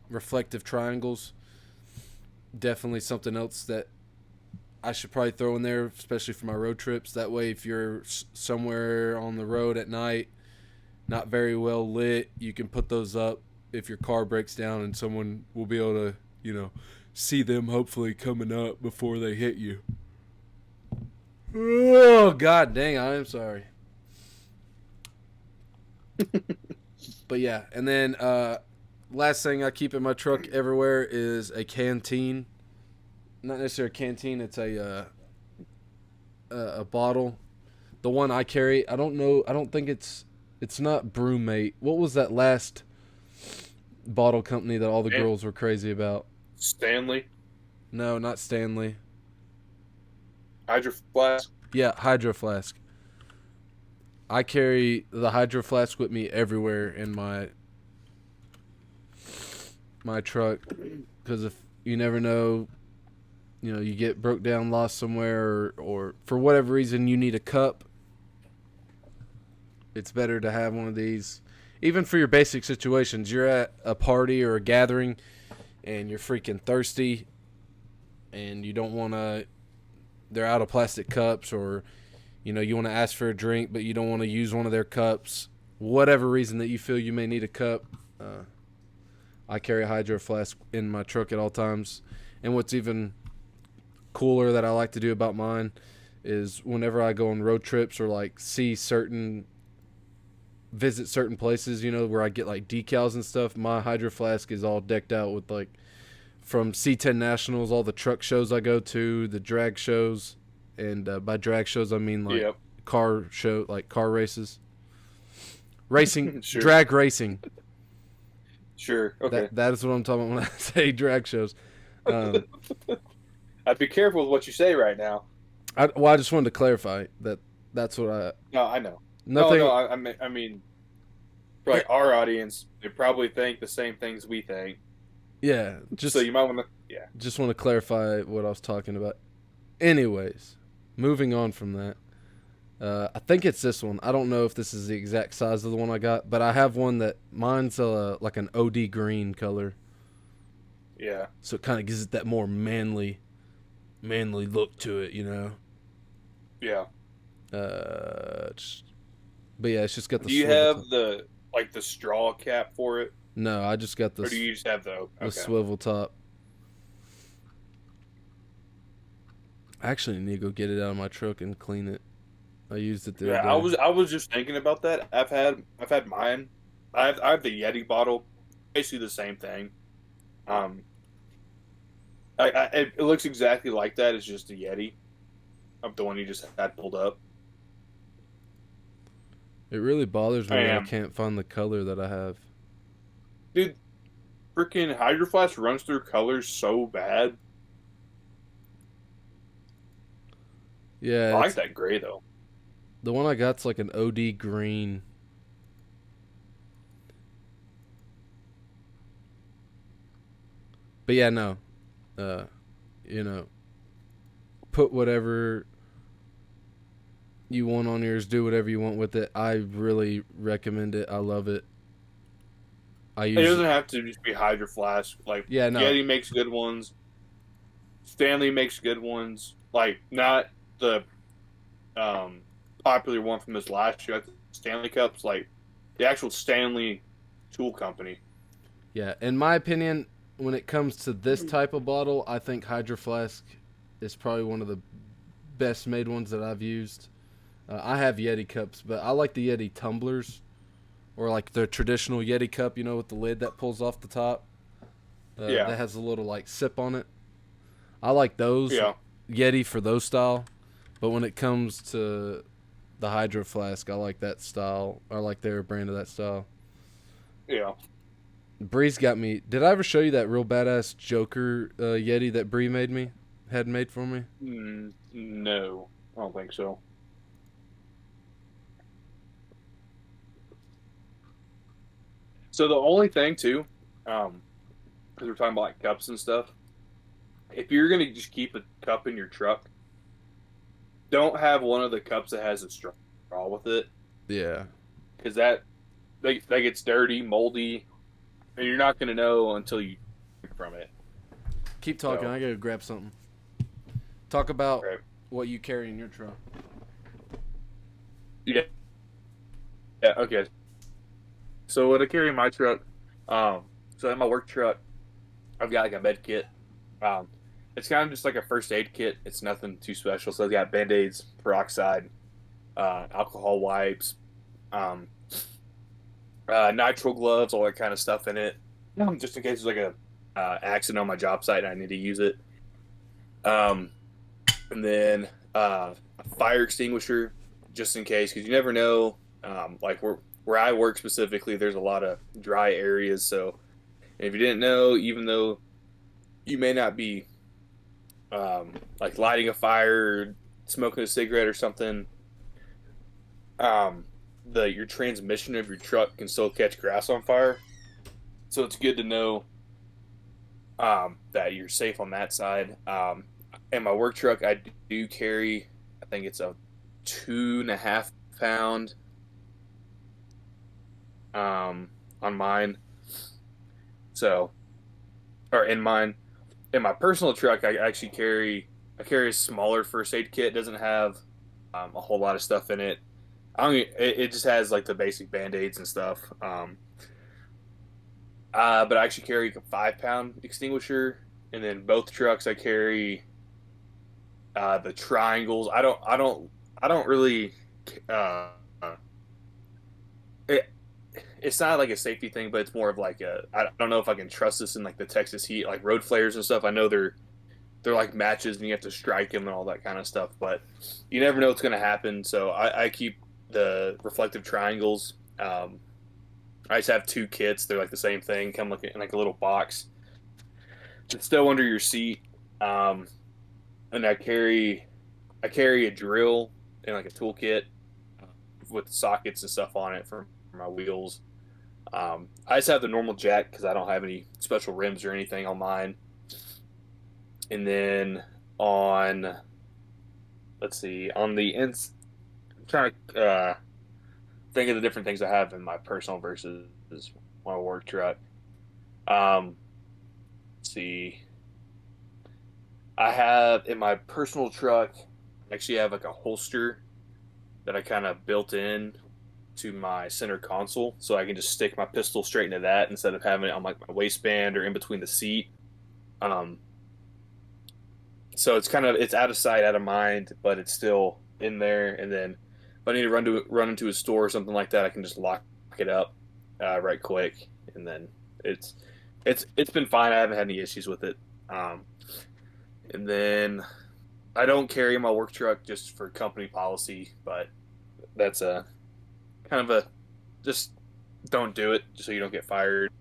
S2: reflective triangles. Definitely something else that I should probably throw in there, especially for my road trips. That way, if you're somewhere on the road at night, not very well lit, you can put those up if your car breaks down, and someone will be able to, see them hopefully coming up before they hit you. Oh, god dang, I am sorry. But yeah, and then last thing I keep in my truck everywhere is a canteen. Not necessarily a canteen, it's a bottle. The one I carry, I don't think it's not Brewmate. What was that last bottle company that all the girls were crazy about?
S3: Stanley?
S2: No, not Stanley.
S3: Hydro Flask?
S2: Yeah, Hydro Flask. I carry the Hydro Flask with me everywhere in my truck, because if you never know, you get broke down, lost somewhere, or for whatever reason you need a cup, it's better to have one of these. Even for your basic situations, you're at a party or a gathering and you're freaking thirsty and you don't want to, they're out of plastic cups, or you want to ask for a drink but you don't want to use one of their cups, whatever reason that you feel you may need a cup, I carry a Hydro Flask in my truck at all times. And what's even cooler that I like to do about mine is whenever I go on road trips or like visit certain places, where I get like decals and stuff, my Hydro Flask is all decked out with, like, from C10 Nationals, all the truck shows I go to, the drag shows, and by drag shows I mean like car races, racing, sure. Drag racing.
S3: Sure. Okay.
S2: That is what I'm talking about when I say drag shows.
S3: I'd be careful with what you say right now.
S2: I just wanted to clarify that's what I.
S3: No, I know.
S2: Nothing.
S3: No, I mean, for like our audience, they probably think the same things we think.
S2: Yeah.
S3: So you might want to. Yeah.
S2: Just want to clarify what I was talking about. Anyways, moving on from that. I think it's this one. I don't know if this is the exact size of the one I got, but I have one that mine's like an OD green color.
S3: Yeah.
S2: So it kind of gives it that more manly look to it,
S3: Yeah.
S2: But yeah, it's just got the.
S3: Do you have the straw cap for it?
S2: No, I just got the.
S3: Or do you just have the
S2: swivel top? I actually need to go get it out of my truck and clean it. I used it the other day.
S3: I was just thinking about that. I've had mine. I have the Yeti bottle, basically the same thing. It looks exactly like that. It's just a Yeti, of the one you just had pulled up.
S2: It really bothers me that I can't find the color that I have.
S3: Dude, freaking Hydro Flask runs through colors so bad.
S2: Yeah,
S3: I like that gray though.
S2: The one I got's like an OD green. But yeah, no. Put whatever you want on yours, do whatever you want with it. I really recommend it. I love it.
S3: It doesn't have to just be Hydro Flask. Like,
S2: yeah, no.
S3: Yeti makes good ones. Stanley makes good ones. Like, not the popular one from this last year, like the Stanley Cups, like the actual Stanley tool company.
S2: Yeah, in my opinion, when it comes to this type of bottle, I think Hydro Flask is probably one of the best made ones that I've used. I have Yeti cups, but I like the Yeti tumblers, or like the traditional Yeti cup, with the lid that pulls off the top. That has a little like sip on it. I like those Yeti for those style, but when it comes to the Hydro Flask, I like that style. I like their brand of that style.
S3: Yeah.
S2: Bree's got me. Did I ever show you that real badass Joker Yeti that Bree had made for me?
S3: No, I don't think so. So the only thing too, because we're talking about like cups and stuff, if you're gonna just keep a cup in your truck, don't have one of the cups that has a straw with it.
S2: Yeah.
S3: Because that gets dirty, moldy, and you're not gonna know until you drink from it.
S2: Keep talking. I gotta grab something. Talk about
S3: Right.
S2: what you carry in your truck.
S3: Yeah. Yeah. Okay. So what I carry in my truck, so in my work truck, I've got like a med kit. Um, it's kind of just like a first aid kit. It's nothing too special. So I've got band-aids, peroxide, alcohol wipes, um, nitrile gloves, all that kind of stuff in it. Just in case there's like a accident on my job site and I need to use it. Um, and then a fire extinguisher, just in case, because you never know. Like where I work specifically, there's a lot of dry areas. So if you didn't know, even though you may not be like lighting a fire or smoking a cigarette or something, um, the your transmission of your truck can still catch grass on fire. So it's good to know that you're safe on that side. In my work truck, I do carry, I think it's a 2.5 pound on mine. So, or in mine, in my personal truck, I carry a smaller first aid kit. It doesn't have a whole lot of stuff in it. It just has like the basic band-aids and stuff. But I actually carry a 5 pound extinguisher, and then both trucks I carry the triangles. I don't really. Uh, it, it's not like a safety thing, but it's more of like I don't know if I can trust this in like the Texas heat, like road flares and stuff. I know they're like matches and you have to strike them and all that kind of stuff, but you never know what's going to happen. So I keep the reflective triangles. I just have two kits. They're like the same thing, come like in like a little box. It's still under your seat. Um, and I carry a drill and like a toolkit with sockets and stuff on it for my wheels. I just have the normal jack because I don't have any special rims or anything on mine. And then on, let's see, on the ins, I'm trying to think of the different things I have in my personal versus my work truck. Um, let's see, I have in my personal truck, I actually have like a holster that I kind of built in to my center console, so I can just stick my pistol straight into that instead of having it on like my waistband or in between the seat. Um, so it's out of sight, out of mind, but it's still in there. And then if I need to run into a store or something like that, I can just lock it up right quick, and then it's it's been fine. I haven't had any issues with it. And then I don't carry my work truck just for company policy, but that's a kind of a just don't do it just so you don't get fired.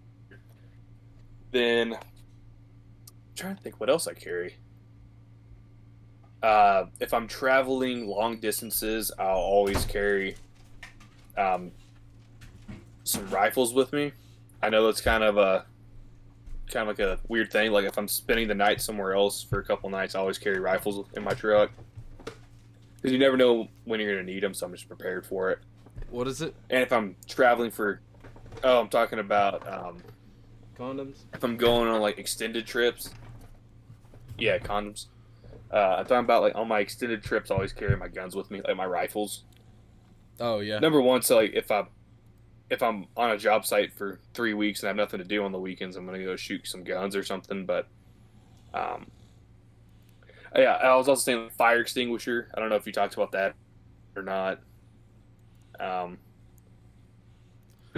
S3: Then I'm trying to think what else I carry. If I'm traveling long distances, I'll always carry um, some rifles with me. I know that's kind of like a weird thing. Like if I'm spending the night somewhere else for a couple nights, I always carry rifles in my truck because you never know when you're gonna need them. So I'm just prepared for it.
S2: What is it?
S3: And if I'm traveling for, oh, I'm talking about
S2: Condoms?
S3: if I'm going on like extended trips. Yeah, condoms. I'm talking about like on my extended trips, I always carry my guns with me, like my rifles.
S2: Oh yeah.
S3: Number one, so like if I'm on a job site for 3 weeks and I have nothing to do on the weekends, I'm gonna go shoot some guns or something. But um, yeah, I was also saying fire extinguisher. I don't know if you talked about that or not, because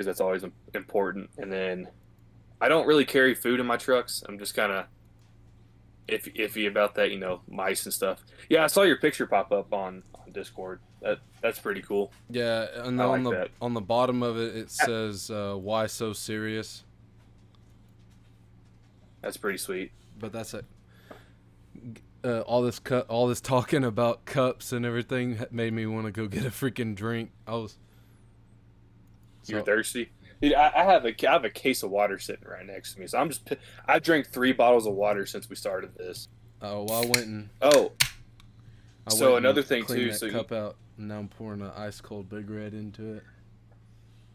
S3: that's always important. And then I don't really carry food in my trucks. I'm just kind of iffy about that, mice and stuff. Yeah, I saw your picture pop up on Discord. That's pretty cool.
S2: Yeah, and
S3: I
S2: on
S3: like that.
S2: the bottom of it, it says "Why so serious?"
S3: That's pretty sweet.
S2: But that's it. All this talking about cups and everything made me want to go get a freaking drink.
S3: You're thirsty, dude. I have a case of water sitting right next to me, so I drank 3 bottles of water since we started this.
S2: Oh, well, I went and
S3: another thing
S2: cleaned
S3: too.
S2: that
S3: So
S2: cup out, and now I'm pouring an ice cold Big Red into it.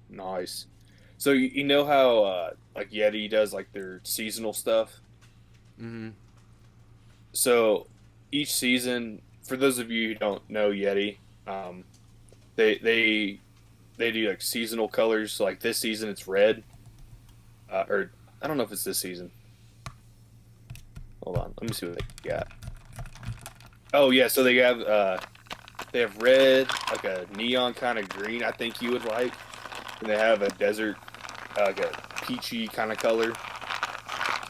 S3: nice. So you know how like Yeti does like their seasonal stuff.
S2: Mm-hmm.
S3: So each season, for those of you who don't know Yeti, um, they they do like seasonal colors. So like this season it's red, or I don't know if it's this season. Hold on, let me see what they got. Oh yeah, so they have red, like a neon kind of green. I think you would like, and they have a desert, like a peachy kind of color.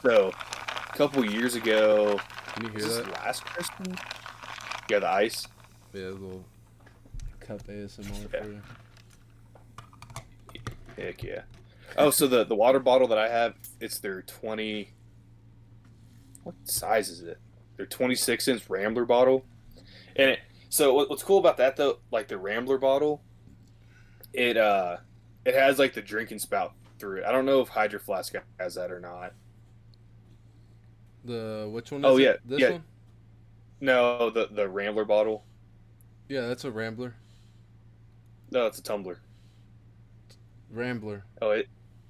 S3: So a couple years ago,
S2: Can you hear
S3: was this
S2: that?
S3: last Christmas? Yeah, the ice.
S2: Yeah, a little cup ASMR
S3: Yeah,
S2: for you.
S3: heck yeah. Oh, so the water bottle that I have, it's their 20. What size is it? Their 26-inch Rambler bottle, and so what's cool about that though, like the Rambler bottle, it it has like the drinking spout through it. I don't know if Hydro Flask has that or not.
S2: Which one
S3: Oh
S2: is it?
S3: yeah,
S2: This
S3: yeah.
S2: one?
S3: No, the Rambler bottle.
S2: Yeah, that's a Rambler.
S3: No, it's a tumbler.
S2: Rambler.
S3: Oh, it.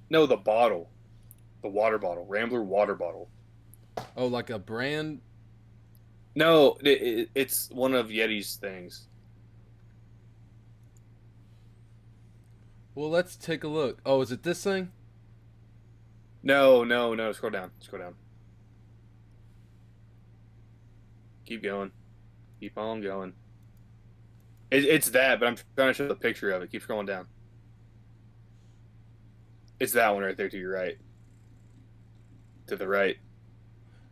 S3: No, the bottle, the water bottle, Rambler water bottle.
S2: Oh, like a brand?
S3: No, it's one of Yeti's things.
S2: Well, let's take a look. Oh, is it this thing?
S3: No, no, no. Scroll down. Scroll down. Keep going. Keep on going. It's that, but I'm trying to show the picture of it. Keep scrolling down. It's that one right there to your right. To the right.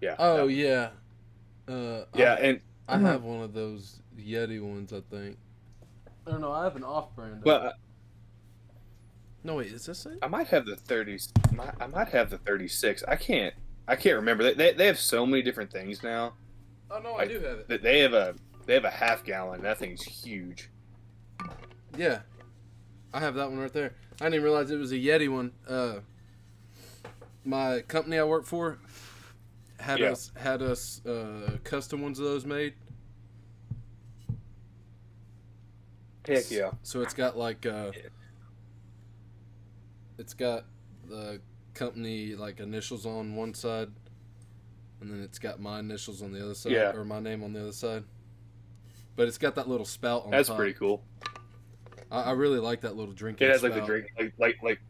S3: Yeah,
S2: Oh,
S3: that one.
S2: yeah.
S3: Yeah, and
S2: I have one of those Yeti ones, I think. I don't know. I have an off-brand of it.
S3: well,
S2: No, wait, is this it?
S3: I might have the 30s. I might have the 36. I can't remember. They have so many different things now.
S2: Oh no, I
S3: Like
S2: do have it.
S3: they have a half gallon. That thing's huge.
S2: Yeah, I have that one right there. I didn't even realize it was a Yeti one. My company I work for had
S3: Yeah.
S2: us custom ones of those made.
S3: Heck yeah.
S2: So it's got like it's got the company like initials on one side, and then it's got my initials on the other side,
S3: Yeah.
S2: or my name on the other side. But it's got that little spout on
S3: That's
S2: top.
S3: pretty cool.
S2: I really like that little drinking
S3: It has
S2: spout.
S3: like the drink like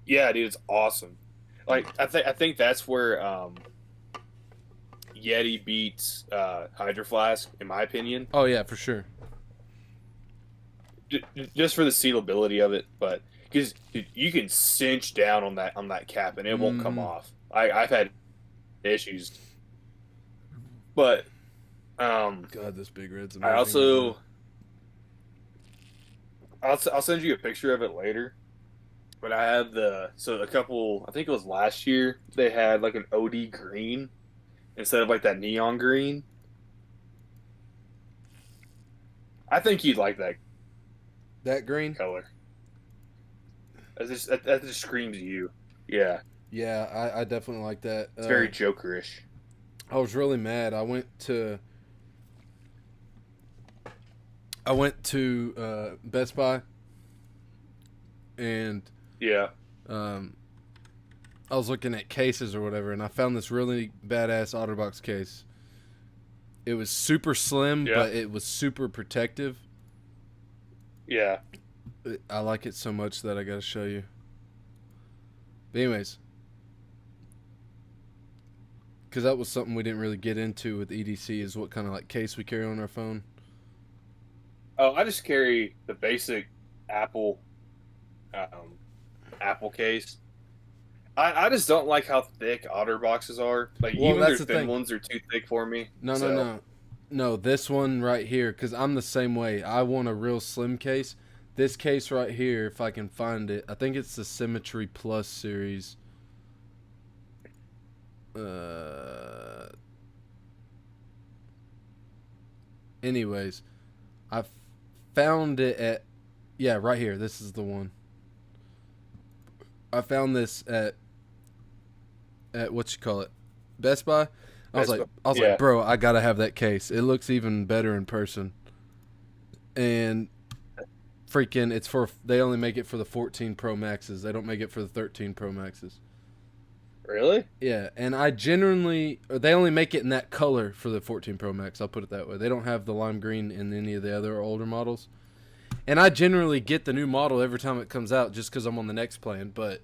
S3: yeah, dude, it's awesome. Like I think that's where Yeti beats Hydro Flask in my opinion.
S2: Oh yeah, for sure.
S3: Just for the sealability of it, but because you can cinch down on that cap and it won't come
S2: Mhm.
S3: off. I've had issues, but
S2: God, this Big Red's
S3: I
S2: amazing.
S3: also I'll send you a picture of it later. But I have a couple, I think it was last year, they had like an OD green instead of like that neon green. I think you'd like that
S2: That green?
S3: color. That just screams you. Yeah,
S2: Yeah, I definitely like that.
S3: it's very Jokerish.
S2: I was really mad. I went to Best Buy, and
S3: Yeah,
S2: um, I was looking at cases or whatever, and I found this really badass OtterBox case. It was super slim,
S3: yeah,
S2: but it was super protective.
S3: yeah.
S2: I like it so much that I gotta show you. But anyways, because that was something we didn't really get into with EDC, is what kind of like case we carry on our phone.
S3: Oh, I just carry the basic Apple um, Apple case. I just don't like how thick Otter boxes are. Like
S2: Well,
S3: even their
S2: that's the
S3: thin
S2: thing.
S3: ones are too thick for me.
S2: No, no,
S3: So
S2: no. No, this one right here, because I'm the same way. I want a real slim case. This case right here, if I can find it, I think it's the Symmetry Plus series. Anyways, I found it at, yeah, right here. This is the one. I found this at what you call it, Best Buy. I was
S3: Yeah.
S2: like, bro, I gotta have that case. It looks even better in person. And freaking, they only make it for the 14 Pro Maxes. They don't make it for the 13 Pro Maxes.
S3: Really?
S2: Yeah, and I genuinely, they only make it in that color for the 14 Pro Max. I'll put it that way. They don't have the lime green in any of the other older models. And I generally get the new model every time it comes out just because I'm on the next plan. But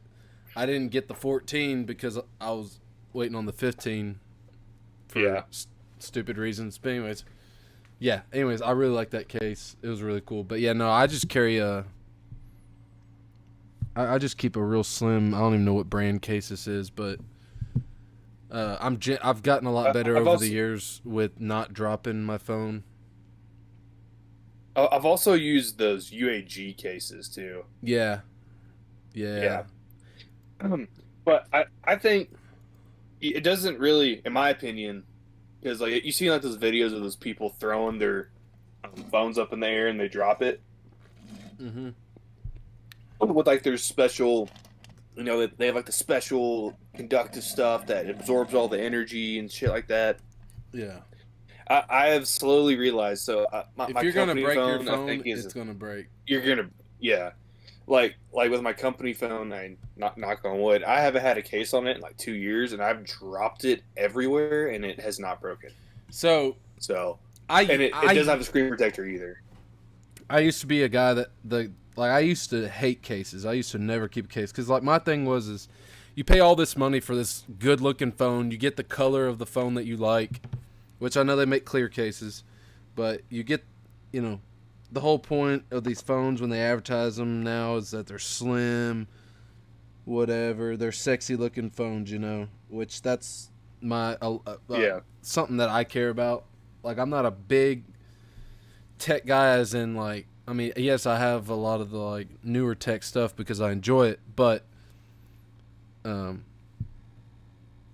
S2: I didn't get the 14 because I was waiting on the 15 for
S3: Yeah.
S2: stupid reasons. But anyways, yeah. Anyways, I really like that case. It was really cool. But yeah, no, I just carry a. I just keep a real slim. I don't even know what brand case this is, but I've gotten a lot better
S3: I've
S2: over the
S3: also
S2: years with not dropping my phone.
S3: I've also used those UAG cases too.
S2: Yeah, yeah,
S3: Yeah. But I think it doesn't really, in my opinion, because like you see like those videos of those people throwing their phones up in the air and they drop it
S2: mhm,
S3: with like their special, they have like the special conductive stuff that absorbs all the energy and shit like that.
S2: yeah.
S3: I have slowly realized. So
S2: If
S3: my
S2: you're gonna
S3: company
S2: break your
S3: phone, I
S2: phone,
S3: think is
S2: it's gonna break.
S3: you're gonna yeah. Like with my company phone, I knock on wood, I haven't had a case on it in like 2 years, and I've dropped it everywhere, and it has not broken.
S2: So
S3: So, and
S2: I
S3: it doesn't have a screen protector either.
S2: I used to be a guy that I used to hate cases. I used to never keep a case because like my thing was is you pay all this money for this good looking phone, you get the color of the phone that you like, which I know they make clear cases, but you get, you know, the whole point of these phones when they advertise them now is that they're slim, whatever. They're sexy looking phones, which that's my
S3: Yeah,
S2: something that I care about. Like I'm not a big tech guy, as in like, I mean, yes, I have a lot of the like newer tech stuff because I enjoy it, but um,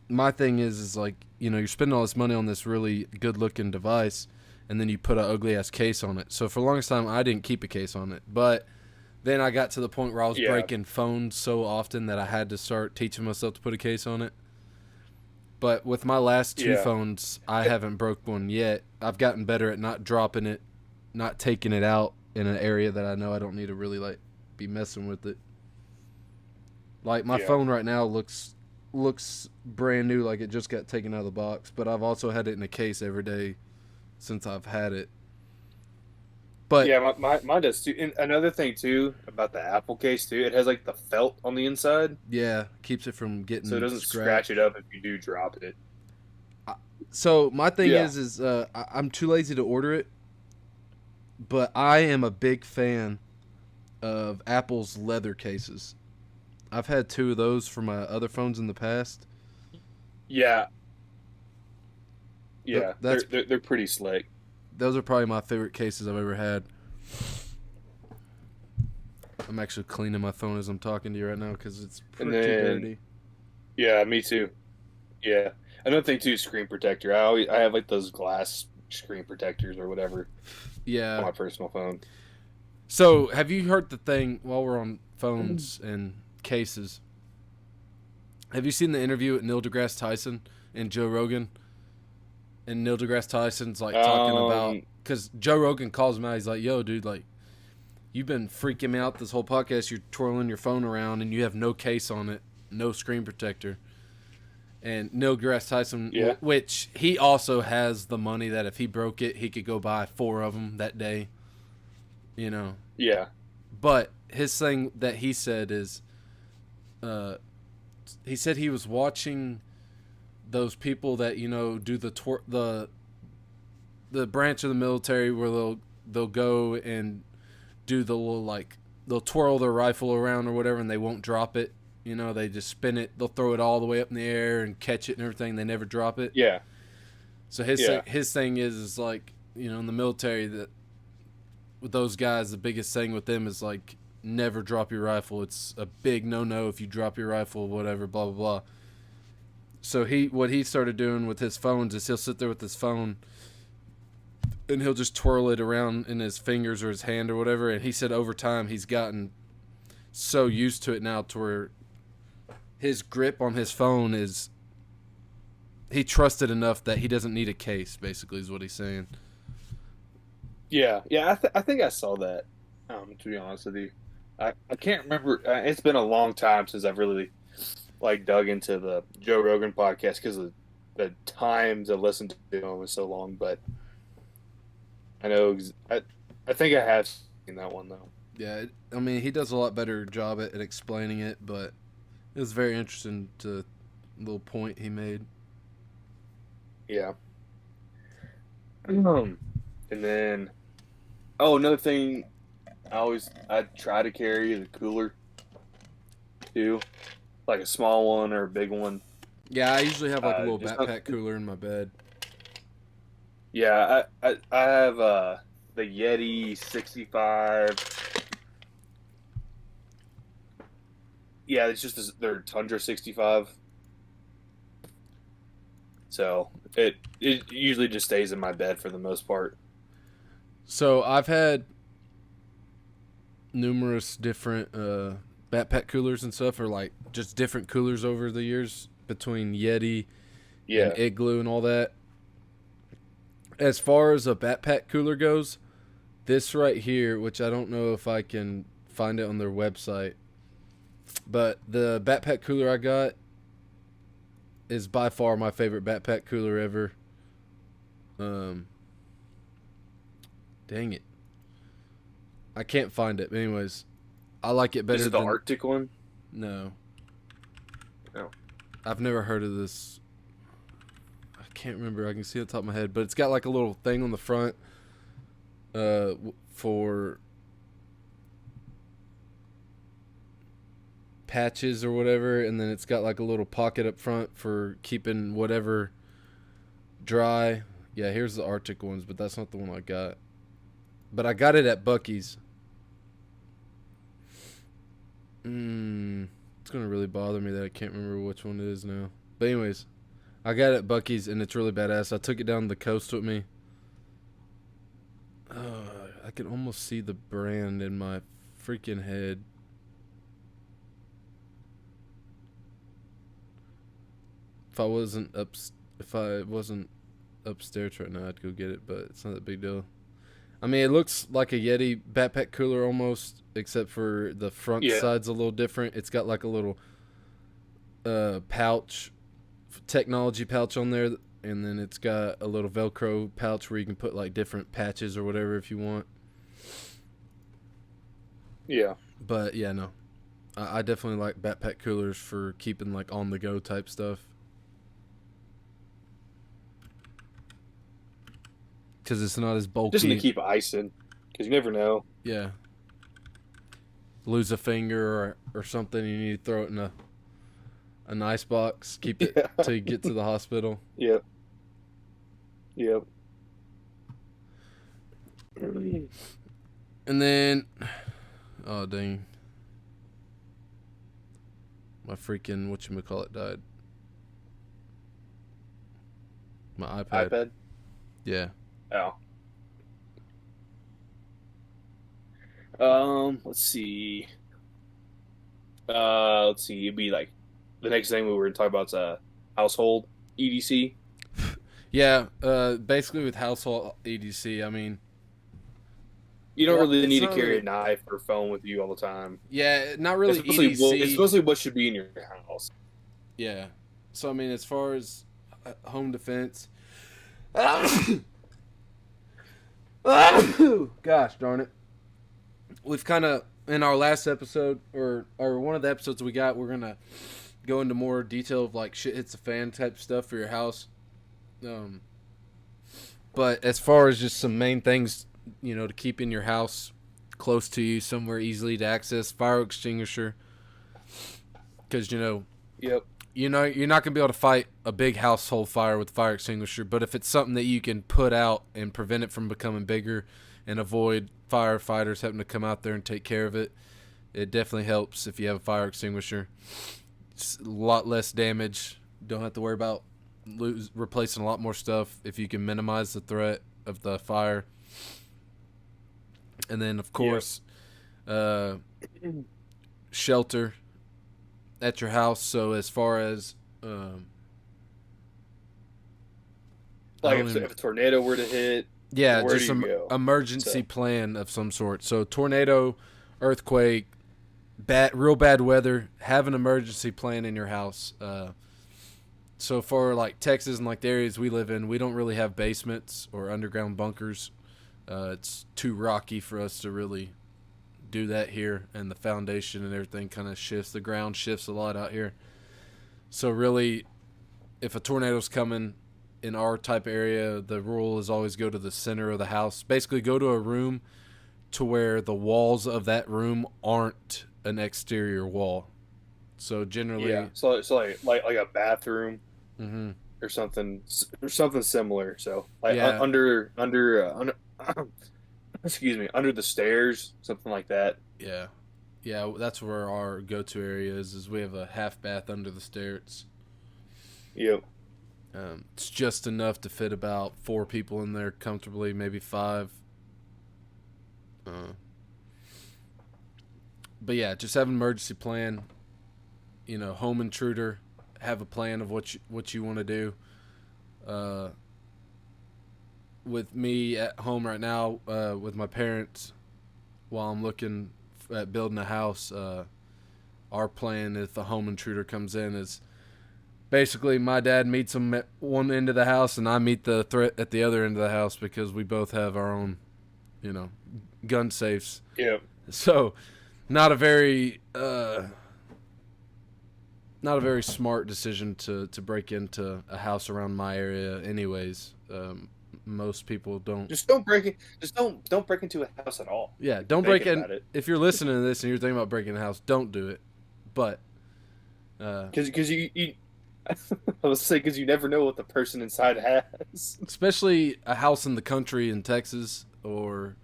S2: my thing is like, you're spending all this money on this really good looking device, and then you put an ugly ass case on it. So for the longest time, I didn't keep a case on it, but then I got to the point where I was
S3: yeah,
S2: breaking phones so often that I had to start teaching myself to put a case on it. But with my last two
S3: yeah,
S2: phones, I haven't broke one yet. I've gotten better at not dropping it, not taking it out in an area that I know I don't need to really like be messing with it. Like my
S3: yeah.
S2: phone right now looks brand new, like it just got taken out of the box. But I've also had it in a case every day since I've had it. But
S3: Yeah, mine does too. And another thing too about the Apple case too, it has like the felt on the inside,
S2: yeah, keeps it from
S3: so it
S2: getting
S3: doesn't scratch it
S2: scratched.
S3: up if you do drop it.
S2: So my thing
S3: Yeah,
S2: is I'm too lazy to order it, but I am a big fan of Apple's leather cases. I've had two of those for my other phones in the past.
S3: yeah,
S2: Th-
S3: yeah.
S2: That's
S3: They're pretty slick.
S2: those are probably my favorite cases I've ever had. I'm actually cleaning my phone as I'm talking to you right now because it's
S3: And
S2: pretty
S3: then
S2: dirty.
S3: yeah, me too. Yeah, another thing too, screen protector. I have like those glass screen protectors or whatever on
S2: Yeah.
S3: my personal phone.
S2: So have you heard the thing while we're on phones and cases? Have you seen the interview with Neil deGrasse Tyson and Joe Rogan? And Neil deGrasse Tyson's like talking about,
S3: Um,
S2: because Joe Rogan calls him out. He's like, "Yo, dude, like you've been freaking me out this whole podcast. You're twirling your phone around and you have no case on it, no screen protector." And Neil deGrasse Tyson,
S3: yeah,
S2: which he also has the money that if he broke it, he could go buy four of them that day, you know.
S3: yeah,
S2: But his thing that he said is, uh, he said he was watching those people that do the branch of the military where they'll go and do the little like they'll twirl their rifle around or whatever and they won't drop it. They just spin it. They'll throw it all the way up in the air and catch it and everything. They never drop it.
S3: yeah,
S2: So
S3: yeah,
S2: his thing is like in the military that with those guys the biggest thing with them is like never drop your rifle. It's a big no if you drop your rifle, whatever, blah blah blah. So what he started doing with his phones is he'll sit there with his phone and he'll just twirl it around in his fingers or his hand or whatever. And he said over time he's gotten so used to it now to where his grip on his phone is he trusted enough that he doesn't need a case. Basically, is what he's saying.
S3: yeah, yeah. I think I saw that. To be honest with you, I can't remember. It's been a long time since I've really like dug into the Joe Rogan podcast because the time to listen to him was so long. But I know I think I have seen that one though.
S2: Yeah, I mean, he does a lot better job at explaining it, but it was very interesting to little point he made.
S3: Yeah. And then another thing I try to carry is a cooler too, like a small one or a big one.
S2: Yeah, I usually have like a little
S3: Just
S2: backpack cooler in my bed.
S3: yeah, I have the Yeti 65. Yeah, it's just their Tundra 65. So it usually just stays in my bed for the most part.
S2: So I've had numerous different backpack coolers and stuff, or like just different coolers over the years between Yeti
S3: Yeah.
S2: and Igloo and all that. As far as a backpack cooler goes, this right here, which I don't know if I can find it on their website, but the backpack cooler I got is by far my favorite backpack cooler ever. Dang it. I can't find it. But anyways, I like it better
S3: Is it the Arctic one?
S2: No.
S3: No.
S2: I've never heard of this. I can't remember. I can see it on top of my head, but it's got like a little thing on the front for patches or whatever, and then it's got like a little pocket up front for keeping whatever dry. Yeah, here's the Arctic ones, but that's not the one I got. But I got it at Buc-ee's. It's gonna really bother me that I can't remember which one it is now. But anyways, I got it at Buc-ee's and it's really badass. I took it down the coast with me. I can almost see the brand in my freaking head. If I wasn't upstairs right now, I'd go get it, but it's not that big deal. I mean, it looks like a Yeti backpack cooler almost, except for the front side's a little different. It's got like a little pouch, technology pouch on there, and then it's got a little Velcro pouch where you can put like different patches or whatever if you want.
S3: Yeah.
S2: But yeah, no. I definitely like backpack coolers for keeping like on the go type stuff. Because it's not as bulky.
S3: Just to keep ice in, because you never know.
S2: Yeah. Lose a finger or something, you need to throw it in an ice box. Keep it till you get to the hospital.
S3: Yep.
S2: And then, oh dang, my freaking whatchamacallit died. My iPad. Yeah.
S3: Let's see. It'd be like the next thing we were talking about is household EDC.
S2: Yeah. Basically with household EDC, I mean,
S3: you don't really need to carry a knife or phone with you all the time.
S2: Yeah, not really.
S3: It's mostly what should be in your house.
S2: Yeah. So I mean, as far as home defense. Gosh darn it. We've kind of, in our last episode, or one of the episodes we got, we're going to go into more detail of like shit hits the fan type stuff for your house. But as far as just some main things, to keep in your house close to you, somewhere easily to access, fire extinguisher. Because,
S3: Yep.
S2: you're not going to be able to fight a big household fire with a fire extinguisher, but if it's something that you can put out and prevent it from becoming bigger and avoid firefighters having to come out there and take care of it, it definitely helps if you have a fire extinguisher. It's a lot less damage. Don't have to worry about replacing a lot more stuff if you can minimize the threat of the fire. And then, of course, shelter at your house. So as far as
S3: like if a tornado were to hit,
S2: yeah, just some emergency plan of some sort. So tornado, earthquake, real bad weather, have an emergency plan in your house. So for like Texas and like the areas we live in, we don't really have basements or underground bunkers. It's too rocky for us to really do that here, and the foundation and everything kind of shifts. The ground shifts a lot out here. So really, if a tornado's coming in our type of area, the rule is always go to the center of the house. Basically, go to a room to where the walls of that room aren't an exterior wall. So generally,
S3: Yeah. So it's like a bathroom
S2: mm-hmm.
S3: or something similar. So like
S2: Yeah.
S3: under excuse me, under the stairs, something like that.
S2: Yeah. Yeah, that's where our go-to area is we have a half bath under the stairs.
S3: Yep.
S2: It's just enough to fit about 4 people in there comfortably, maybe 5. But yeah, just have an emergency plan. You know, home intruder, have a plan of what you want to do. With me at home right now, with my parents, while I'm looking at building a house, our plan if the home intruder comes in is basically my dad meets him at one end of the house and I meet the threat at the other end of the house because we both have our own, gun safes.
S3: Yeah.
S2: So, not a very smart decision to break into a house around my area. Anyways, most people don't.
S3: Just don't break it. Just don't break into a house at all.
S2: Yeah, don't break in. If you're listening to this and you're thinking about breaking a house, don't do it. But
S3: because you I was saying because you never know what the person inside has.
S2: Especially a house in the country in Texas or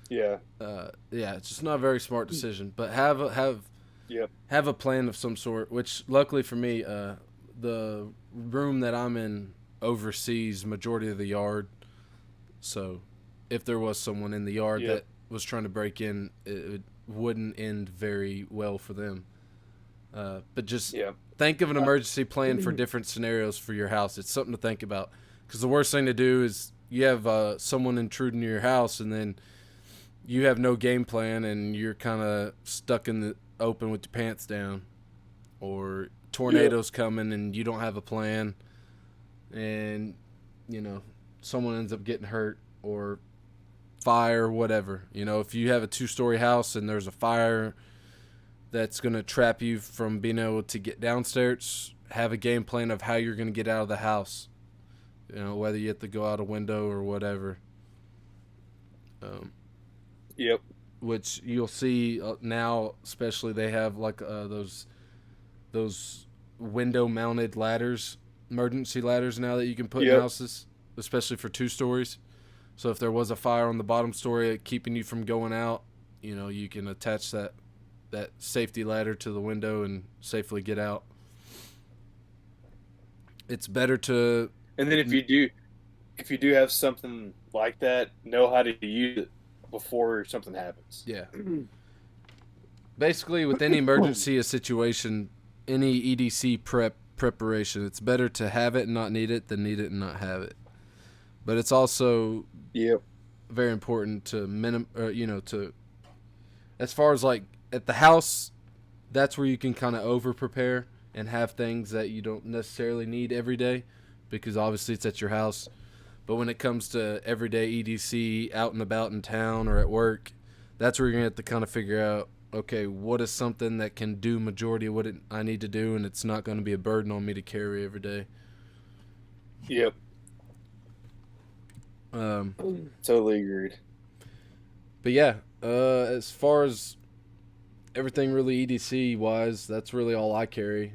S3: yeah,
S2: it's just not a very smart decision. But have a plan of some sort. Which luckily for me, the room that I'm in oversees majority of the yard. So if there was someone in the yard that was trying to break in, it wouldn't end very well for them. But just think of an emergency plan for different scenarios for your house. It's something to think about. Because the worst thing to do is you have someone intruding in your house and then you have no game plan and you're kind of stuck in the open with your pants down. Or tornadoes coming and you don't have a plan. And, someone ends up getting hurt or fire, whatever. If you have a 2-story house and there's a fire that's going to trap you from being able to get downstairs, have a game plan of how you're going to get out of the house. Whether you have to go out a window or whatever. Which you'll see now, especially they have like those window-mounted ladders, emergency ladders now that you can put in houses, especially for 2 stories. So if there was a fire on the bottom story keeping you from going out, you can attach that safety ladder to the window and safely get out. It's better to...
S3: And then if you do have something like that, know how to use it before something happens.
S2: Yeah. Basically, with any emergency situation, any EDC preparation, it's better to have it and not need it than need it and not have it. But it's also very important to as far as like at the house, that's where you can kind of over prepare and have things that you don't necessarily need every day because obviously it's at your house. But when it comes to everyday EDC out and about in town or at work, that's where you're going to have to kind of figure out, okay, what is something that can do majority of what I need to do and it's not going to be a burden on me to carry every day.
S3: Yep. Totally agreed.
S2: But yeah, as far as everything really EDC wise, that's really all I carry.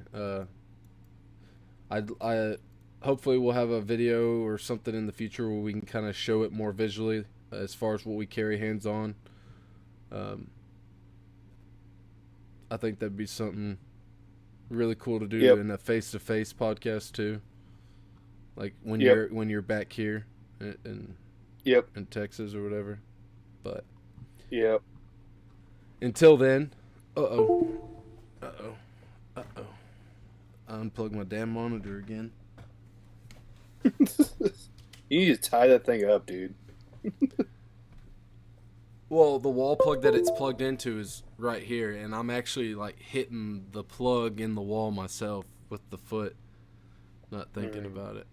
S2: I hopefully we'll have a video or something in the future where we can kind of show it more visually as far as what we carry hands on. I think that'd be something really cool to do in a face-to-face podcast too. Like when you're back here in Texas or whatever. But until then, I unplugged my damn monitor again.
S3: You need to tie that thing up, dude.
S2: Well, the wall plug that it's plugged into is right here, and I'm actually like hitting the plug in the wall myself with the foot, not thinking about it.